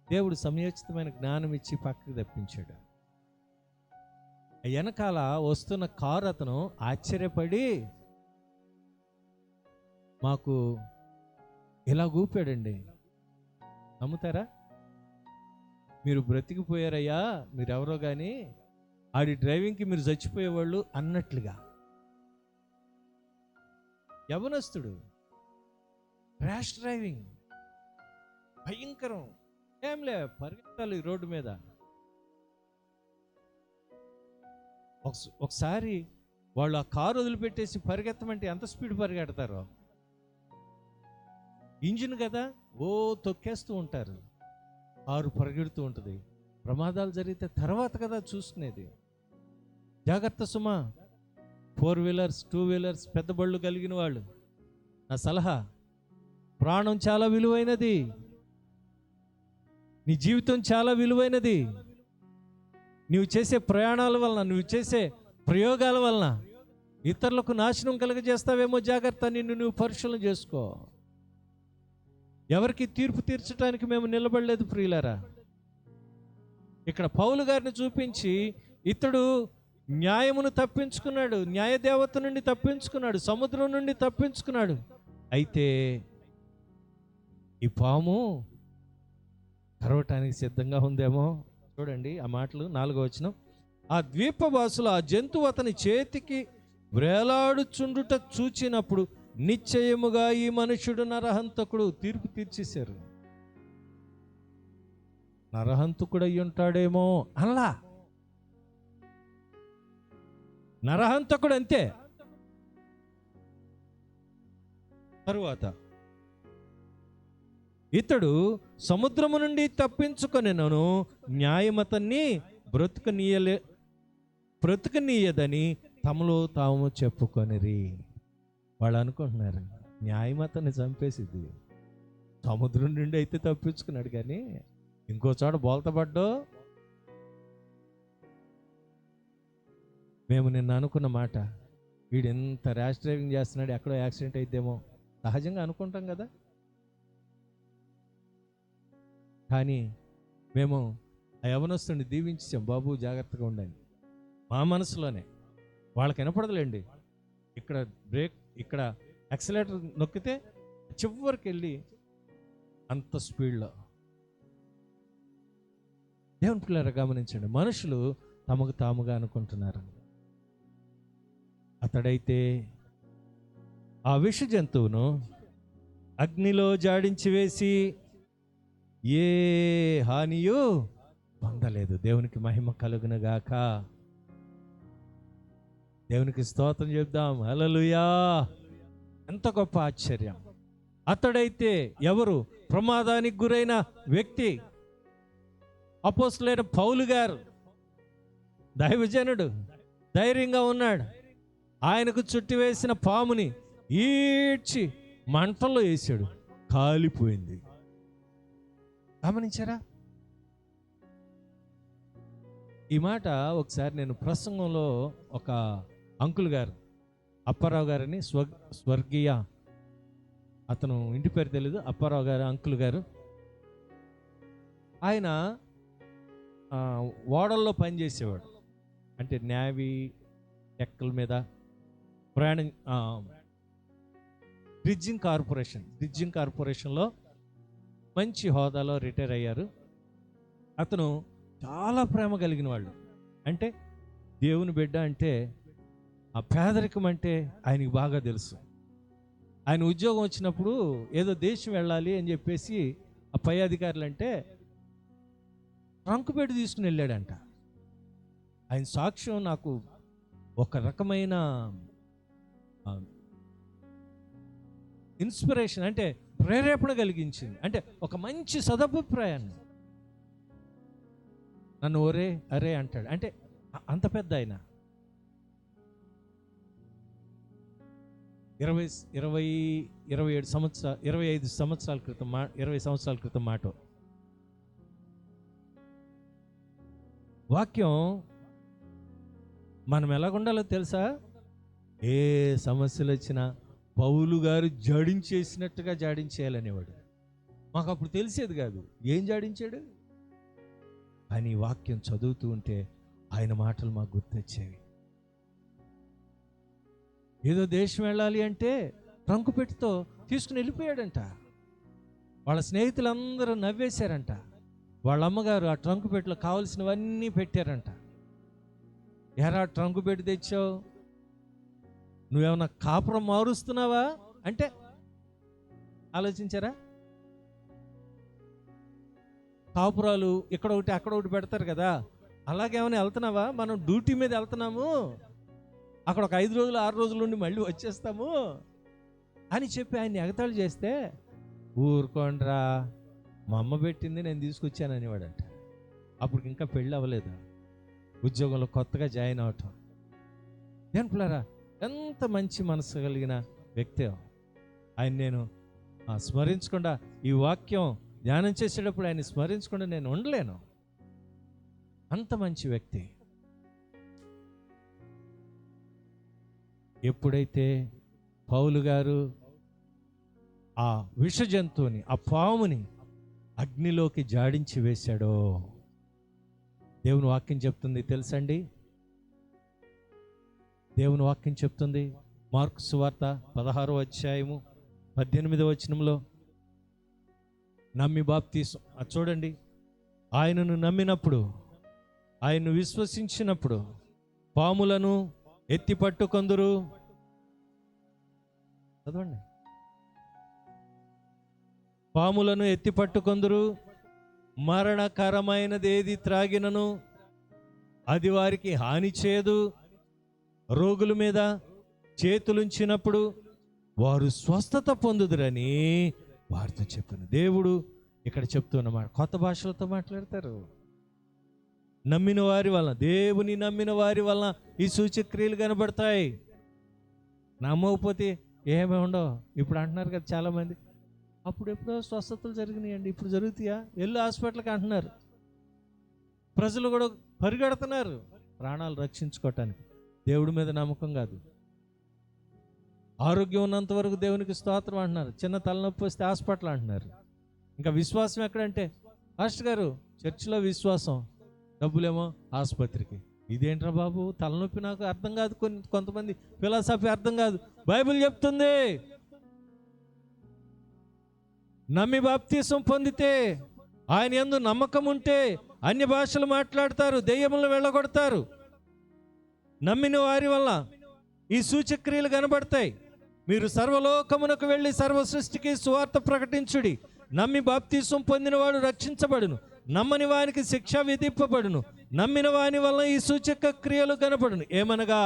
దేవుడు సమయోచితమైన జ్ఞానం ఇచ్చి పక్కకు తప్పించాడు. వెనకాల వస్తున్న కారు అతను ఆశ్చర్యపడి మాకు ఇలా ఊపాడండి. నమ్ముతారా? మీరు బ్రతికిపోయారయ్యా, మీరెవరో కానీ ఆడి డ్రైవింగ్కి మీరు చచ్చిపోయేవాళ్ళు అన్నట్లుగా. యవనస్తుడు ర్యాష్ డ్రైవింగ్ భయంకరం. ఏంలే పరిగెత్తాలి రోడ్డు మీద. ఒకసారి వాళ్ళు ఆ కారు వదిలిపెట్టేసి పరిగెత్తమంటే ఎంత స్పీడ్ పరిగెడతారో. ఇంజిన్ కదా, తొక్కేస్తూ ఉంటారు. కారు పరిగెడుతూ ఉంటుంది. ప్రమాదాలు జరిగితే తర్వాత కదా చూసుకునేది. జాగ్రత్త సుమా. 4 వీలర్స్ 2 వీలర్స్ పెద్ద బళ్ళు కలిగిన వాళ్ళు, నా సలహా, ప్రాణం చాలా విలువైనది. నీ జీవితం చాలా విలువైనది. నువ్వు చేసే ప్రయాణాల వలన, నువ్వు చేసే ప్రయోగాల వలన ఇతరులకు నాశనం కలుగజేస్తావేమో. జాగ్రత్త, నిన్ను నువ్వు పరిశీలన చేసుకో. ఎవరికి తీర్పు తీర్చడానికి మేము నిలబడలేదు ప్రియులారా. ఇక్కడ పౌలు గారిని చూపించి ఇతడు న్యాయమును తప్పించుకున్నాడు, న్యాయదేవత నుండి తప్పించుకున్నాడు, సముద్రం నుండి తప్పించుకున్నాడు. అయితే ఈ పాము కరవటానికి సిద్ధంగా ఉందేమో. చూడండి ఆ మాటలు, 4వ వచనం. ఆ ద్వీపవాసులు ఆ జంతువు అతని చేతికి వేలాడుచుండుట చూచినప్పుడు నిశ్చయముగా ఈ మనుష్యుడు నరహంతకుడు తీర్పు తీర్చేశారు. నరహంతకుడు అయి ఉంటాడేమో అలా. నరహంతకుడు అంతే. తరువాత ఇతడు సముద్రము నుండి తప్పించుకొనెను, న్యాయమతన్ని బ్రతుకనీయదని తమలో తాము చెప్పుకొనిరి. వాళ్ళు అనుకుంటున్నారు న్యాయమతని చంపేసిద్ది, సముద్రం నుండి అయితే తప్పించుకున్నాడు, కానీ ఇంకో చోట బోల్తపడ్డో. మేము నిన్న అనుకున్న మాట, వీడు ఎంత ర్యాష్ డ్రైవింగ్ చేస్తున్నాడు, ఎక్కడో యాక్సిడెంట్ అయిద్దేమో సహజంగా అనుకుంటాం కదా. కానీ మేము ఆ యవనస్తుని దీవించాం, బాబు జాగ్రత్తగా ఉండండి మా మనసులోనే. వాళ్ళకి వినపడదులేండి, ఇక్కడ బ్రేక్, ఇక్కడ యాక్సిలేటర్ నొక్కితే చివరికి వెళ్ళి అంత స్పీడ్లో. దేవుని పిల్లలు గమనించండి, మనుషులు తమకు తాముగా అనుకుంటున్నారు. అతడైతే ఆ విష జంతువును అగ్నిలో జాడించి వేసి ఏ హానియు పొందలేదు. దేవునికి మహిమ కలుగునుగాక. దేవునికి స్తోత్రం చెప్దాం. హల్లెలూయా. ఎంత గొప్ప ఆశ్చర్యం. అతడైతే ఎవరు? ప్రమాదానికి గురైన వ్యక్తి, అపోస్తలుడైన పౌలు గారు, దైవజనుడు, ధైర్యంగా ఉన్నాడు. ఆయనకు చుట్టివేసిన పాముని ఈడ్చి మంటల్లో వేసాడు, కాలిపోయింది. గమనించారా? ఈ మాట ఒకసారి నేను ప్రసంగంలో ఒక అంకుల్ గారు, అప్పారావు గారని, స్వర్గీయ, అతను ఇంటి పేరు తెలీదు, అప్పారావు గారు అంకుల్ గారు. ఆయన ఓడల్లో పనిచేసేవాడు. అంటే నేవీ టెక్కల మీద ప్రయాణం, బ్రిడ్జింగ్ కార్పొరేషన్లో మంచి హోదాలో రిటైర్ అయ్యారు. అతను చాలా ప్రేమ కలిగిన వాళ్ళు. అంటే దేవుని బిడ్డ అంటే ఆ పేదరికం అంటే ఆయనకి బాగా తెలుసు. ఆయన ఉద్యోగం వచ్చినప్పుడు ఏదో దేశం వెళ్ళాలి అని చెప్పేసి ఆ పై అధికారులు అంటే ట్రంక్ పెట్టి తీసుకుని వెళ్ళాడంట. ఆయన సాక్ష్యం నాకు ఒక రకమైన ఇన్స్పిరేషన్, అంటే ప్రేరేపణ కలిగించింది. అంటే ఒక మంచి సదభిప్రాయాన్ని. నన్ను ఒరే అరే అంటాడు. అంటే అంత పెద్ద ఆయన 25 సంవత్సరాల క్రితం 20 సంవత్సరాల క్రితం మాట. వాక్యం మనం ఎలాగుండాలో తెలుసా? ఏ సమస్యలు వచ్చినా పౌలు గారు జాడించేసినట్టుగా జాడించేయాలనేవాడు. మాకు అప్పుడు తెలిసేది కాదు ఏం జాడించాడు అని. వాక్యం చదువుతూ ఉంటే ఆయన మాటలు మాకు గుర్తొచ్చేవి. ఏదో దేశం వెళ్ళాలి అంటే ట్రంకు పెట్టితో తీసుకుని వెళ్ళిపోయాడంట. వాళ్ళ స్నేహితులందరూ నవ్వేశారంట. వాళ్ళ అమ్మగారు ఆ ట్రంకు పెట్టిలో కావలసినవన్నీ పెట్టారంట. ఎరా ట్రంకు పెట్టి తెచ్చావు, నువ్వేమన్నా కాపురం మారుస్తున్నావా అంటే ఆలోచించారా? కాపురాలు ఇక్కడ ఒకటి అక్కడ ఒకటి పెడతారు కదా, అలాగేమైనా వెళ్తున్నావా? మనం డ్యూటీ మీద వెళ్తున్నాము, అక్కడ ఒక 5 రోజులు 6 రోజుల నుండి మళ్ళీ వచ్చేస్తాము అని చెప్పి ఆయన్ని ఎగతాళి చేస్తే, ఊరుకోండ్రా మా అమ్మ పెట్టింది నేను తీసుకొచ్చాను అనేవాడంట. అప్పుడు ఇంకా పెళ్ళి అవ్వలేదు, ఉద్యోగంలో కొత్తగా జాయిన్ అవటం. ఏంపులారా ఎంత మంచి మనసు కలిగిన వ్యక్తి ఆయన. నేను స్మరించకుండా, ఈ వాక్యం ధ్యానం చేసేటప్పుడు ఆయన స్మరించకుండా నేను ఉండలేను. అంత మంచి వ్యక్తి. ఎప్పుడైతే పౌలు గారు ఆ విష జంతువుని, ఆ పాముని అగ్నిలోకి జాడించి వేశాడో, దేవుని వాక్యం చెప్తుంది తెలుసండి. దేవుని వాక్యం చెప్తుంది, మార్కు సువార్త 16వ అధ్యాయము 18వ వచనంలో, నమ్మి బాప్తీసం. చూడండి, ఆయనను నమ్మినప్పుడు, ఆయన్ను విశ్వసించినప్పుడు పాములను ఎత్తి పట్టుకొందురు. చదవండి. పాములను ఎత్తి పట్టుకొందురు, మరణకరమైనది ఏది త్రాగినను అది వారికి హాని చేయదు. రోగుల మీద చేతులుంచినప్పుడు వారు స్వస్థత పొందుదురని వారితో చెప్పాను. దేవుడు ఇక్కడ చెప్తున్నమాట, కొత్త భాషలతో మాట్లాడతారు. నమ్మిన వారి వలన, దేవుని నమ్మిన వారి వలన ఈ సూచక్రియలు కనబడతాయి. నమ్మకపోతే ఏమీ ఉండవు. ఇప్పుడు అంటున్నారు కదా చాలామంది, అప్పుడు ఎప్పుడో స్వస్థతలు జరిగినాయండి, ఇప్పుడు జరుగుతాయా, వెళ్ళి హాస్పిటల్కి అంటున్నారు. ప్రజలు కూడా పరిగెడుతున్నారు ప్రాణాలు రక్షించుకోవటానికి. దేవుడి మీద నమ్మకం కాదు. ఆరోగ్యం ఉన్నంత వరకు దేవునికి స్తోత్రం అంటున్నారు. చిన్న తలనొప్పి వస్తే హాస్పిటల్ అంటున్నారు. ఇంకా విశ్వాసం ఎక్కడంటే, పాస్టర్ గారు చర్చిలో విశ్వాసం, డబ్బులేమో ఆసుపత్రికి. ఇదేంట్రా బాబు, తలనొప్పి నాకు అర్థం కాదు. కొంతమంది ఫిలాసఫీ అర్థం కాదు. బైబిల్ చెప్తుంది, నమ్మి బాప్తీసం పొందితే, ఆయన యందు నమ్మకం ఉంటే అన్య భాషలు మాట్లాడతారు, దెయ్యములను వెళ్ళగొడతారు. నమ్మిన వారి వల్ల ఈ సూచక్రియలు కనబడతాయి. మీరు సర్వలోకమునకు వెళ్ళి సర్వ సృష్టికి సువార్త ప్రకటించుడి. నమ్మి బాప్తీసం పొందినవాడు రక్షించబడును, నమ్మని వానికి శిక్ష విధింపబడును. నమ్మిన వాని వల్ల ఈ సూచక క్రియలు కనబడును. ఏమనగా,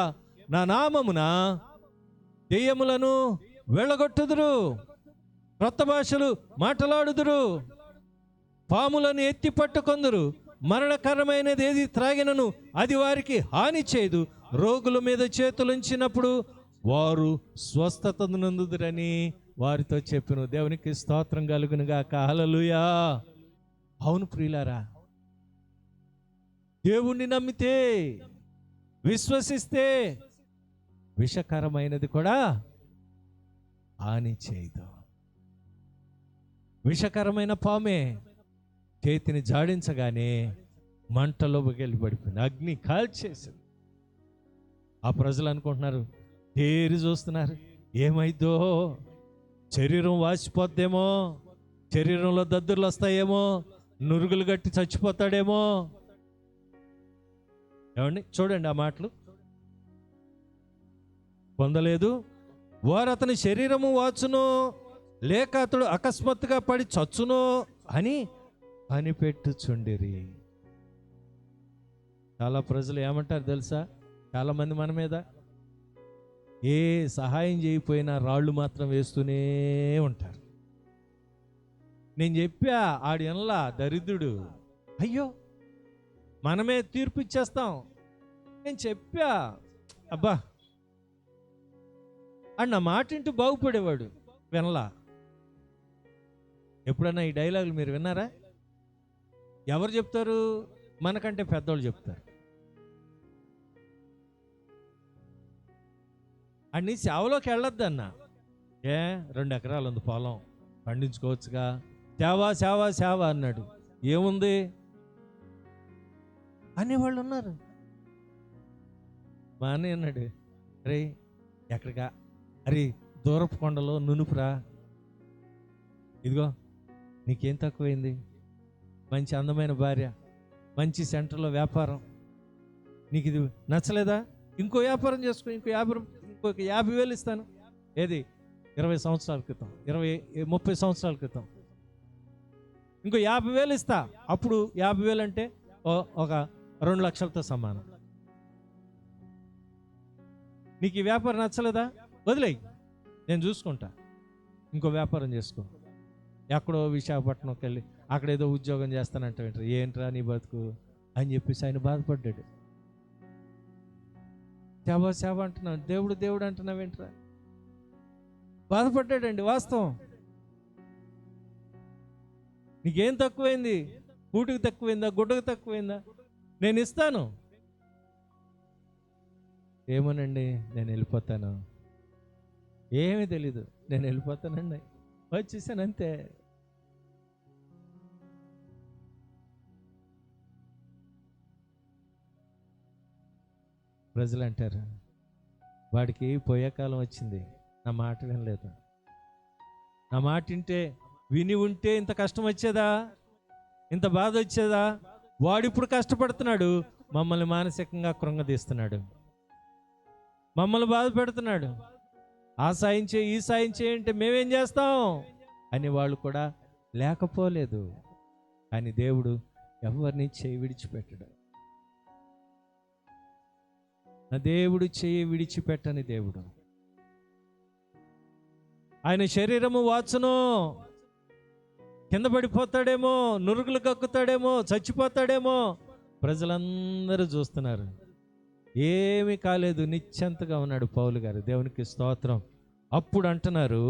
నా నామమున దెయ్యములను వెళ్ళగొట్టుదురు, క్రొత్త భాషలు మాట్లాడుదురు, పాములను ఎత్తి పట్టుకొందురు, మరణకరమైనది ఏది త్రాగినను అది వారికి హాని చేయదు. రోగుల మీద చేతులుంచినప్పుడు వారు స్వస్థత నందుదురని వారితో చెప్పెను. దేవునికి స్తోత్రం కలుగును గాక. హల్లెలూయా. అవును ప్రియులారా, దేవుణ్ణి నమ్మితే, విశ్వసిస్తే విషకరమైనది కూడా హాని చేయదు. విషకరమైన పామే చేతిని జాడించగానే మంటలో వెళ్ళి పడిపోయింది, అగ్ని కాల్చేసింది. ఆ ప్రజలు అనుకుంటున్నారు, తేరి చూస్తున్నారు, ఏమైందో, శరీరం వాసిపోద్దేమో, శరీరంలో దద్దుర్లు వస్తాయేమో, నురుగులు గట్టి చచ్చిపోతాడేమో. ఏమండి చూడండి ఆ మాటలు, పొందలేదు. వారు అతని శరీరము వాచును, లేక అతడు అకస్మాత్తుగా పడి చచ్చును అని కనిపెట్టుచుండిరి. చాలా ప్రజలు ఏమంటారు తెలుసా, చాలామంది మన మీద ఏ సహాయం చేయకపోయినా రాళ్ళు మాత్రం వేస్తూనే ఉంటారు. నేను చెప్పా ఆడి ఎనలా దరిద్రుడు, అయ్యో మనమే తీర్పు ఇచ్చేస్తాం. నేను చెప్పా, అబ్బా అని నా మాట ఇంటూ బాగుపడేవాడు వినలా. ఎప్పుడన్నా ఈ డైలాగులు మీరు విన్నారా? ఎవరు చెప్తారు? మనకంటే పెద్దోళ్ళు చెప్తారు. అన్ని సేవలోకి వెళ్ళొద్దన్నా, 2 ఎకరాలు ఉంది పొలం, పండించుకోవచ్చుగా, సేవ సేవ సేవ అన్నాడు, ఏముంది అనేవాళ్ళు ఉన్నారు. మా అన్నయ్య అన్నాడు, అరే ఎక్కడికా, అరే దూరపు కొండలో నునుపురా, ఇదిగో నీకేం తక్కువైంది, మంచి అందమైన భార్య, మంచి సెంటర్లో వ్యాపారం, నీకు ఇది నచ్చలేదా, ఇంకో వ్యాపారం చేసుకో, ఇంకొక 50,000 ఇస్తాను. ఏది 20 సంవత్సరాల క్రితం, 30 సంవత్సరాల క్రితం ఇంకో 50,000 ఇస్తా. అప్పుడు 50,000 అంటే ఒక 2 లక్షలతో సమానం. నీకు ఈ వ్యాపారం నచ్చలేదా, వదిలేయి, నేను చూసుకుంటా, ఇంకో వ్యాపారం చేసుకో. ఎక్కడో విశాఖపట్నంకి వెళ్ళి అక్కడ ఏదో ఉద్యోగం చేస్తానంటే ఏంట్రా నీ బతుకు అని చెప్పేసి ఆయన బాధపడ్డాడు. సేవ సేవ అంటున్నావు, దేవుడు దేవుడు అంటున్నావేంట్రా, బాధపడ్డాడండి. వాస్తవం. నీకేం తక్కువైంది? కూటికి తక్కువైందా, గుడ్డకు తక్కువైందా? నేను ఇస్తాను. ఏమోనండి నేను వెళ్ళిపోతాను, ఏమీ తెలీదు, నేను వెళ్ళిపోతానండి, వచ్చేసాను అంతే. ప్రజలు అంటారు, వాడికి పోయే కాలం వచ్చింది, నా మాట వినలేదు. నా మాట విని ఉంటే ఇంత కష్టం వచ్చేదా, ఇంత బాధ వచ్చేదా? వాడు ఇప్పుడు కష్టపడుతున్నాడు, మమ్మల్ని మానసికంగా కృంగదీస్తున్నాడు, మమ్మల్ని బాధ పెడుతున్నాడు. ఆ సాయం చేయి, ఈ సాయం చేయంటే మేమేం చేస్తాం అని వాళ్ళు కూడా లేకపోలేదు. కానీ దేవుడు ఎవరిని చేయి విడిచిపెట్టడు. నా దేవుడు చేయి విడిచిపెట్టని దేవుడు. ఆయన శరీరము వాచును, కింద పడిపోతాడేమో, నురుగులు కక్కుతాడేమో, చచ్చిపోతాడేమో, ప్రజలందరూ చూస్తున్నారు. ఏమీ కాలేదు, నిశ్చంతగా ఉన్నాడు పౌలు గారు. దేవునికి స్తోత్రం. అప్పుడు అంటున్నారు,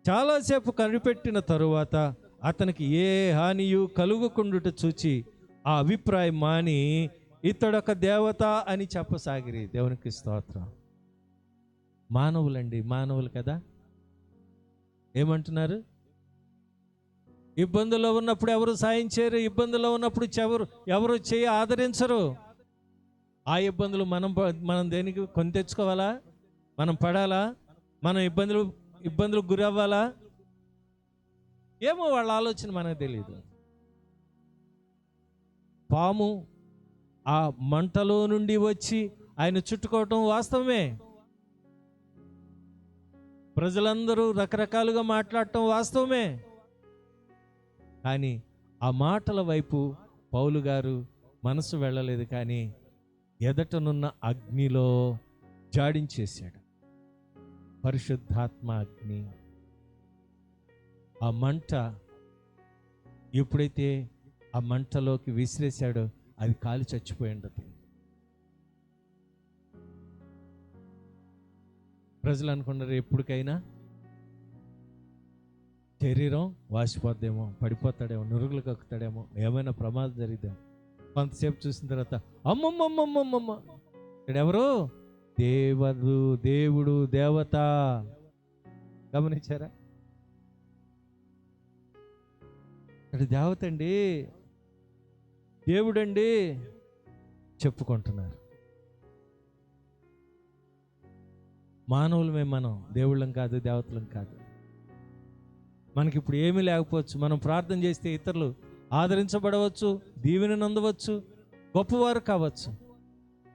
చాలాసేపు కనిపెట్టిన తరువాత అతనికి ఏ హానియు కలుగకుండుట చూచి ఆ అభిప్రాయం మాని ఇతడొక దేవత అని చెప్పసాగిరి. దేవునికి స్తోత్రం. మానవులండి, మానవులు కదా. ఏమంటున్నారు? ఇబ్బందుల్లో ఉన్నప్పుడు ఎవరు సాయం చేయరు, ఇబ్బందుల్లో ఉన్నప్పుడు ఎవరు చేయి ఆదరించరు. ఆ ఇబ్బందులు మనం దేనికి కొని తెచ్చుకోవాలా? మనం పడాలా? మనం ఇబ్బందులకు గురి అవ్వాలా? ఏమో వాళ్ళ ఆలోచన మనకు తెలియదు. పాము ఆ మంటలో నుండి వచ్చి ఆయన చుట్టుకోవటం వాస్తవమే. ప్రజలందరూ రకరకాలుగా మాట్లాడటం వాస్తవమే. కానీ ఆ మాటల వైపు పౌలు గారు మనసు వెళ్ళలేదు. కానీ ఎదటనున్న అగ్నిలో జాడించేశాడు. పరిశుద్ధాత్మ అగ్ని. ఆ మంట ఎప్పుడైతే ఆ మంటలోకి విసిరేశాడో అది కాలి చచ్చిపోయి ఉండదు. ప్రజలు అనుకున్నారు ఎప్పటికైనా శరీరం వాసిపోద్దేమో, పడిపోతాడేమో, నురుగులు కక్కుతాడేమో, ఏమైనా ప్రమాదం జరిగిద్దాం. కొంతసేపు చూసిన తర్వాత అమ్మమ్మమ్మమ్మమ్మ, ఇక్కడెవరు? దేవుడు, దేవత. గమనించారా? ఇక్కడ దేవత అండి, దేవుడండి చెప్పుకుంటున్నారు. మానవులమే మనం, దేవుళ్ళం కాదు, దేవతలం కాదు. మనకి ఇప్పుడు ఏమీ లేకపోవచ్చు, మనం ప్రార్థన చేస్తే ఇతరులు ఆదరించబడవచ్చు, దీవెనను అందవచ్చు, గొప్పవారు కావచ్చు.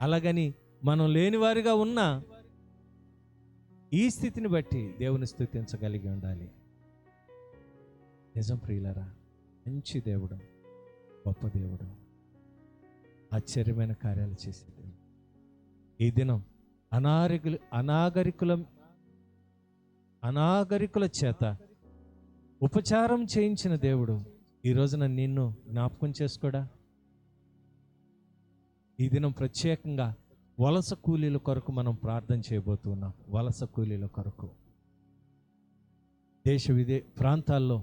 అలాగని మనం లేనివారిగా ఉన్న ఈ స్థితిని బట్టి దేవుని స్తుతించగలిగి ఉండాలి. నిజం ప్రియులరా, మంచి దేవుడు, గొప్ప దేవుడు, ఆశ్చర్యమైన కార్యాలు చేసే దేవుడు. ఈ దినం అనాగరికుల చేత ఉపచారం చేయించిన దేవుడు ఈ రోజున నిన్ను జ్ఞాపకం చేసుకోడా? ఈ దినం ప్రత్యేకంగా వలస కూలీల కొరకు మనం ప్రార్థన చేయబోతున్నాం. వలస కూలీల కొరకు ప్రాంతాల్లో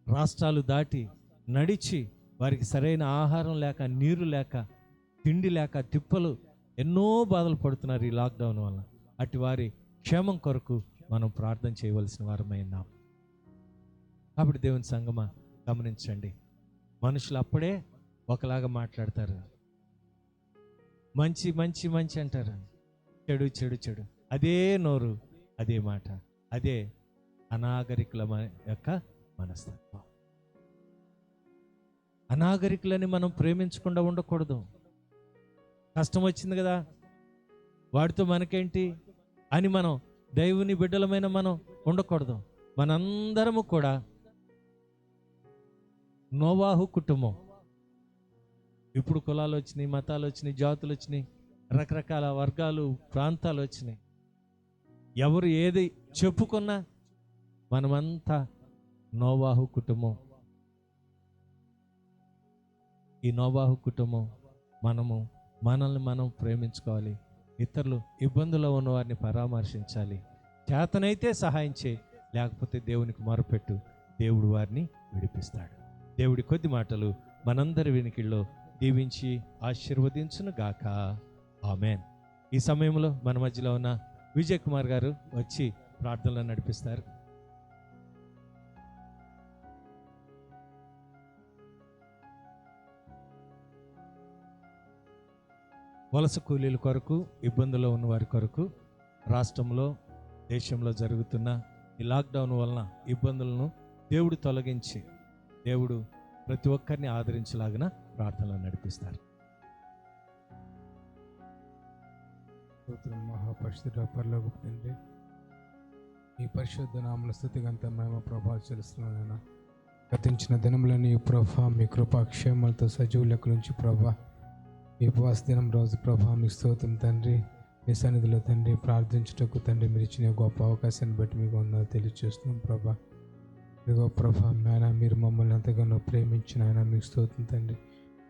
రాష్ట్రాలు దాటి నడిచి వారికి సరైన ఆహారం లేక, నీరు లేక, తిండి లేక, తిప్పలు ఎన్నో బాధలు పడుతున్నారు ఈ లాక్డౌన్ వల్ల. అటు వారి క్షేమం కొరకు మనం ప్రార్థన చేయవలసిన వారమై ఉన్నాం. కాబట్టి దేవుని సంగమా గమనించండి, మనుషులు అప్పుడే ఒకలాగా మాట్లాడతారు, మంచి మంచి మంచి అంటారు, చెడు చెడు చెడు. అదే నోరు, అదే మాట, అదే అనాగరికుల యొక్క మనస్తత్వం. అనాగరికులని మనం ప్రేమించకుండా ఉండకూడదు. కష్టం వచ్చింది కదా, వాడితో మనకేంటి అని మనం దేవుని బిడ్డలమైన మనం ఉండకూడదు. మనందరము కూడా నోవాహు కుటుంబం. ఇప్పుడు కులాలు వచ్చినాయి, మతాలు వచ్చినాయి, జాతులు వచ్చినాయి, రకరకాల వర్గాలు, ప్రాంతాలు వచ్చినాయి. ఎవరు ఏది చెప్పుకున్నా మనమంతా నోవాహు కుటుంబం. ఈ నోవాహు కుటుంబం మనల్ని మనం ప్రేమించుకోవాలి. ఇతరులు ఇబ్బందుల్లో ఉన్న వారిని పరామర్శించాలి. చేతనైతే సహాయం చేయి, లేకపోతే దేవునికి మొరపెట్టు, దేవుడు వారిని విడిపిస్తాడు. దేవుడి కొద్ది మాటలు మనందరి వినికిల్లో దీవించి ఆశీర్వదించును గాక. ఆమెన్. ఈ సమయంలో మన మధ్యలో ఉన్న విజయ్ కుమార్ గారు వచ్చి ప్రార్థనలు నడిపిస్తారు. వలస కూలీల కొరకు, ఇబ్బందుల్లో ఉన్న వారి కొరకు, రాష్ట్రంలో, దేశంలో జరుగుతున్న ఈ లాక్డౌన్ వలన ఇబ్బందులను దేవుడు తొలగించి, దేవుడు ప్రతి ఒక్కరిని ఆదరించలాగిన ప్రార్థనలు నడిపిస్తారు. మహాపరిశుద్ధ పరలోకపు తండ్రి, ఈ పరిశుద్ధ నామముల స్తుతిగంత మహిమ ప్రభావం చెల్లిస్తున్నానైనా. గతించిన దినములని ప్రభా మీ కృపాక్షేమాలతో సజీవులకు నుంచి ప్రభా ఈ ఉపవాస దినం రోజు ప్రభా మీ స్తోత్రం తండ్రి, మీ సన్నిధిలో తండ్రి ప్రార్థించుటకు తండ్రి మీరు ఇచ్చిన గొప్ప అవకాశాన్ని బట్టి మీకు వందనాలు తెలియజేస్తున్నాం ప్రభా. ఇదిగో ప్రభా నాయన మీరు మమ్మల్ని ఎంతగానో ప్రేమించిన ఆయన మీకు స్తోత్రం తండ్రి.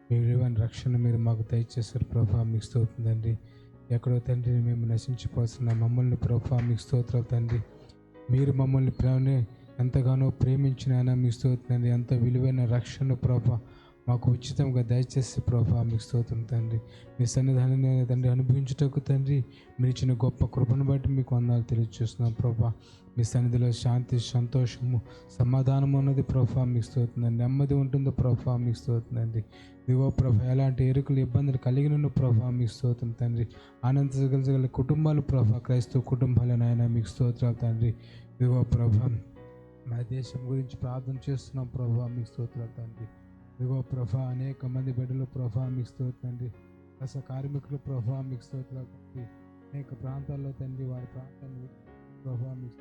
మీరు ఇవ్వని రక్షణ మీరు మాకు దయచేశారు ప్రభా మీకు స్తోత్రం తండ్రి. ఎక్కడో తండ్రి మేము నశించిపోతున్న మమ్మల్ని ప్రభా మీకు స్తోత్రాలు తండ్రి. మీరు మమ్మల్ని ఎంతగానో ప్రేమించిన ఆయన మీకు స్తోత్రం తండ్రి. ఎంత విలువైన రక్షణ ప్రభా మాకు ఉచితంగా దయచేసి ప్రభా మీకు స్తోత్రం తండ్రి. మీ సన్నిధానాన్ని తండ్రి అనుభవించుటకు తండ్రి మీరు ఇచ్చిన గొప్ప కృపను బట్టి మీకు వందనాలు తెలియజేస్తున్నాం ప్రభా. మీ సన్నిధిలో శాంతి, సంతోషము, సమాధానం ఉన్నది ప్రభా మీకు స్తోత్రం. నెమ్మది ఉంటుందో ప్రభా మీకు స్తోత్రం. ఇదిగో ప్రభా ఎలాంటి ఎరుకులు ఇబ్బందులు కలిగిన ప్రభా మీకు స్తోత్రం తండ్రి. ఆనందించగల కుటుంబాలు ప్రభా క్రైస్తవ కుటుంబాలను ఆయన మీకు స్తోత్రాలు తండ్రి. ఇదిగో ప్రభా మా దేశం గురించి ప్రార్థన చేస్తున్నాం ప్రభా మీకు స్తోత్రాలు తండ్రి. ఇదిగో ప్రభా అనేక మంది బిడ్డలు ప్రభా మీకు స్తోత్రం తండ్రి. కార్మికులు ప్రభా మీకు స్తోత్రాలు తండ్రి. అనేక ప్రాంతాల్లో తండ్రి వారి ప్రాంతాన్ని ప్రభా మీకు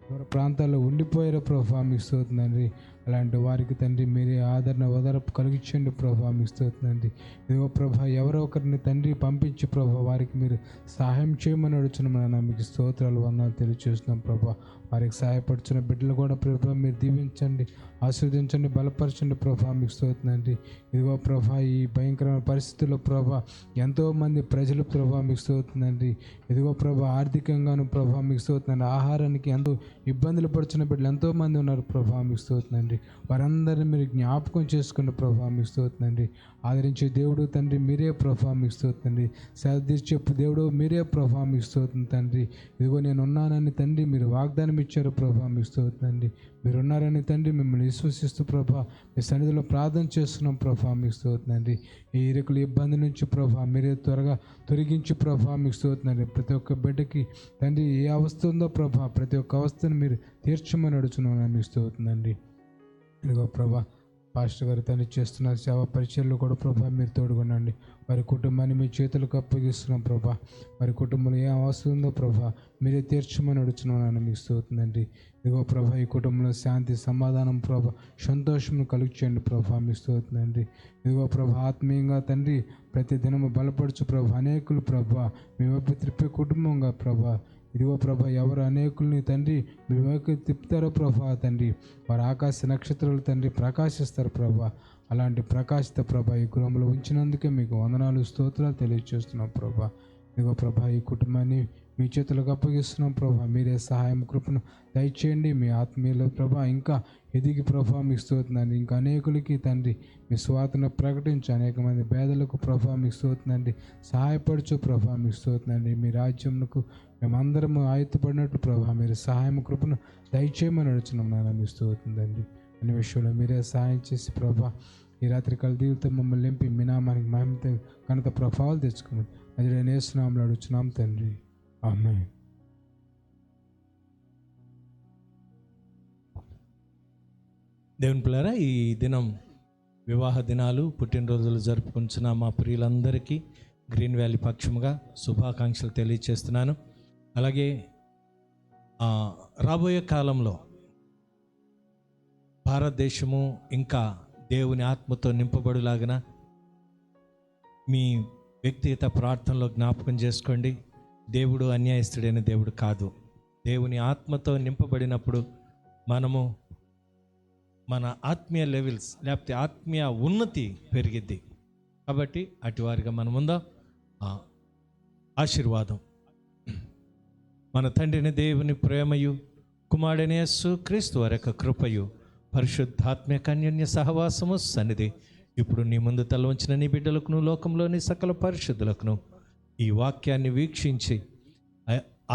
దూర ప్రాంతాల్లో ఉండిపోయారు ప్రభా మీకు స్తోత్రం తండ్రి. అలాంటి వారికి తండ్రి మీరే ఆదరణ ఓదార్పు కలిగించండి ప్రభా మీకు స్తోత్రం తండ్రి. ఇదిగో ప్రభా ఎవరో ఒకరిని తండ్రి పంపించి ప్రభా వారికి మీరు సహాయం చేయమని అడుగుతున్నాం. మీకు స్తోత్రాలు వందనాలు తెలియజేస్తున్నాం ప్రభా. వారికి సహాయపడుతున్న బిడ్డలు కూడా ప్రభా మీరు దీవించండి, ఆశీర్వదించండి, బలపరచండి ప్రభా మీకు స్తోత్రం తండ్రి. ఇదిగో ప్రభా ఈ భయంకరమైన పరిస్థితుల్లో ప్రభా ఎంతోమంది ప్రజలు ప్రభా మీకు స్తోత్రం తండ్రి. ఇదిగో ప్రభా ఆర్థికంగాను ప్రభా మీకు స్తోత్రం తండ్రి. ఆహారానికి ఎంతో ఇబ్బందులు పడుతున్న బిడ్డలు ఎంతోమంది ఉన్నారు ప్రభా మీకు స్తోత్రం తండ్రి. వారందరినీ మీరు జ్ఞాపకం చేసుకున్న ప్రభా మీకు స్తోత్రం తండ్రి. ఆదరించే దేవుడు తండ్రి మీరే ప్రభా మీకు స్తోత్రం తండ్రి. చెప్పు దేవుడు మీరే ప్రభా మీకు స్తోత్రం తండ్రి. ఇదిగో నేను ఉన్నానని తండ్రి మీరు వాగ్దానం ఇచ్చారు ప్రభా మీకు స్తోత్రం తండ్రి. మీరు ఉన్నారని తండ్రి మిమ్మల్ని విశ్వసిస్తూ ప్రభా మీ సన్నిధిలో ప్రార్థన చేస్తున్నాం ప్రభా మీకు స్తోత్రం తండ్రి. ఈ ఇరుకుల ఇబ్బంది నుంచి ప్రభా మీరే త్వరగా తొలగించి ప్రభా మీకు స్తోత్రం తండ్రి. ప్రతి ఒక్క బిడ్డకి తండ్రి ఏ అవస్థ ఉందో ప్రభా ప్రతి ఒక్క అవస్థను మీరు తీర్చమని అడుగుతున్నాను మీకు స్తోత్రం తండ్రి. ఇదిగో ప్రభా పాస్టర్ గారు తండ్రి చేస్తున్న సేవా పరిచయాల్లో కూడా ప్రభా మీరు తోడుగొనండి. వారి కుటుంబాన్ని మీ చేతులకు అప్పగిస్తున్నాం ప్రభా. వారి కుటుంబంలో ఏ అవసరం ఉందో ప్రభా మీరే తీర్చమని అడుగుతున్నాను మీకు స్తోత్రండి. ఇదిగో ప్రభా ఈ కుటుంబంలో శాంతి, సమాధానం ప్రభా సంతోషం కలిగించండి ప్రభా మీకు స్తోత్రండి. ఇదిగో ప్రభా ఆత్మీయంగా తండ్రి ప్రతి దినము బలపరచు ప్రభా అనేకులు ప్రభా మీ వైపు త్రిప్పే కుటుంబంగా ప్రభా. ఇదిగో ప్రభా ఎవరు అనేకుల్ని తండ్రి మీ వైపు తిప్పుతారో ప్రభా తండ్రి వారు ఆకాశ నక్షత్రాలు తండ్రి ప్రకాశిస్తారు ప్రభా. అలాంటి ప్రకాశిత ప్రభా ఈ గృహంలో ఉంచినందుకే మీకు వందనాలు, స్తోత్రాలు తెలియజేస్తున్నాం ప్రభా. ఇదిగో ప్రభా ఈ కుటుంబాన్ని మీ చేతులకు అప్పగిస్తున్నాం ప్రభా. మీరే సహాయం కృపను దయచేయండి. మీ ఆత్మీయుల ప్రభా ఇంకా ఎదిగి ప్రభా మీకు స్తోత్రండి. ఇంకా అనేకులకి తండ్రి మీ స్వార్థను ప్రకటించి అనేక మంది పేదలకు ప్రభా మీకు స్తోత్రండి సహాయపరచు ప్రభా మీకు స్తోత్రండి. మీ రాజ్యంకు మేమందరం ఆయుత్తపడినట్టు ప్రభా మీరు సహాయం కృపను దయచేయమని అడుగుతున్నాం నాన్న మీకు స్తోత్రండి. అనే విషయంలో మీరే సహాయం చేసి ప్రభా ఈ రాత్రికాల దీవులతో మమ్మల్ని నింపి మీ నామానికి మహిమతో ఘనత ప్రభావాలు తెచ్చుకోమని అది నేను యేసునామములో అడుగుతున్నాం తండ్రి, ఆమేన్. దేవుని పిల్లరా ఈ దినం వివాహ దినాలు, పుట్టినరోజులు జరుపుకుంటున్న మా ప్రియులందరికీ గ్రీన్ వ్యాలీ పక్షముగా శుభాకాంక్షలు తెలియజేస్తున్నాను. అలాగే రాబోయే కాలంలో భారతదేశము ఇంకా దేవుని ఆత్మతో నింపబడులాగిన మీ వ్యక్తిగత ప్రార్థనలో జ్ఞాపకం చేసుకోండి. దేవుడు అన్యాయస్తుడైన దేవుడు కాదు. దేవుని ఆత్మతో నింపబడినప్పుడు మనము మన ఆత్మీయ లెవెల్స్ లేకపోతే ఆత్మీయ ఉన్నతి పెరిగిద్ది. కాబట్టి అటువారిగా మనముందాం. ఆశీర్వాదం. మన తండ్రిని దేవుని ప్రేమయు కుమారుడైన యేసు క్రీస్తు వారి యొక్క కృపయు పరిశుద్ధాత్మక అన్యోన్య సహవాసము సన్నిధి ఇప్పుడు నీ ముందు తల ఉంచిన నీ బిడ్డలకును లోకంలోని సకల పరిశుద్ధులకును ఈ వాక్యాన్ని వీక్షించి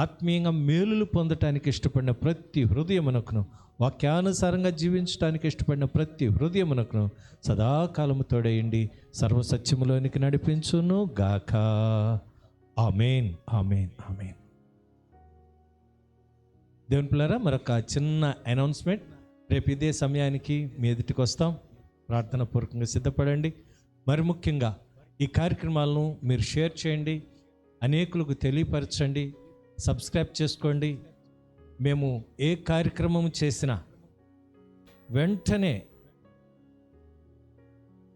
ఆత్మీయంగా మేలులు పొందటానికి ఇష్టపడిన ప్రతి హృదయమునకును, వాక్యానుసారంగా జీవించడానికి ఇష్టపడిన ప్రతి హృదయమునకును సదాకాలము తోడేయండి సర్వసత్యములోనికి నడిపించును గాక. ఆమేన్, ఆమేన్, ఆమేన్. దేవుని పిల్లరా మరొక చిన్న అనౌన్స్మెంట్. రేపు ఇదే సమయానికి మీ ఎదుటికి వస్తాం. ప్రార్థన పూర్వకంగా సిద్ధపడండి. మరి ముఖ్యంగా ఈ కార్యక్రమాలను మీరు షేర్ చేయండి, అనేకులకు తెలియపరచండి, సబ్స్క్రైబ్ చేసుకోండి. మేము ఏ కార్యక్రమం చేసినా వెంటనే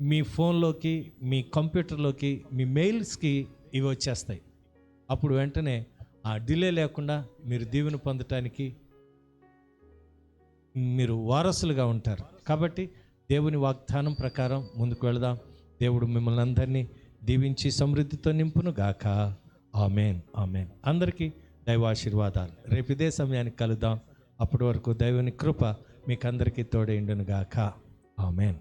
మీ ఫోన్లోకి, మీ కంప్యూటర్లోకి, మీ మెయిల్స్కి ఇవి వచ్చేస్తాయి. అప్పుడు వెంటనే ఆ డిలే లేకుండా మీరు దీవెన పొందటానికి మీరు వారసులుగా ఉంటారు. కాబట్టి దేవుని వాగ్దానం ప్రకారం ముందుకు వెళదాం. దేవుడు మిమ్మల్ని అందరినీ దీవించి సమృద్ధితో నింపును గాక. ఆమేన్, ఆమేన్. అందరికీ దైవాశీర్వాదాలు. రేపు ఇదే సమయానికి కలుద్దాం. అప్పటి వరకు దైవుని కృప మీకు అందరికీ తోడైండును గాక. ఆమేన్.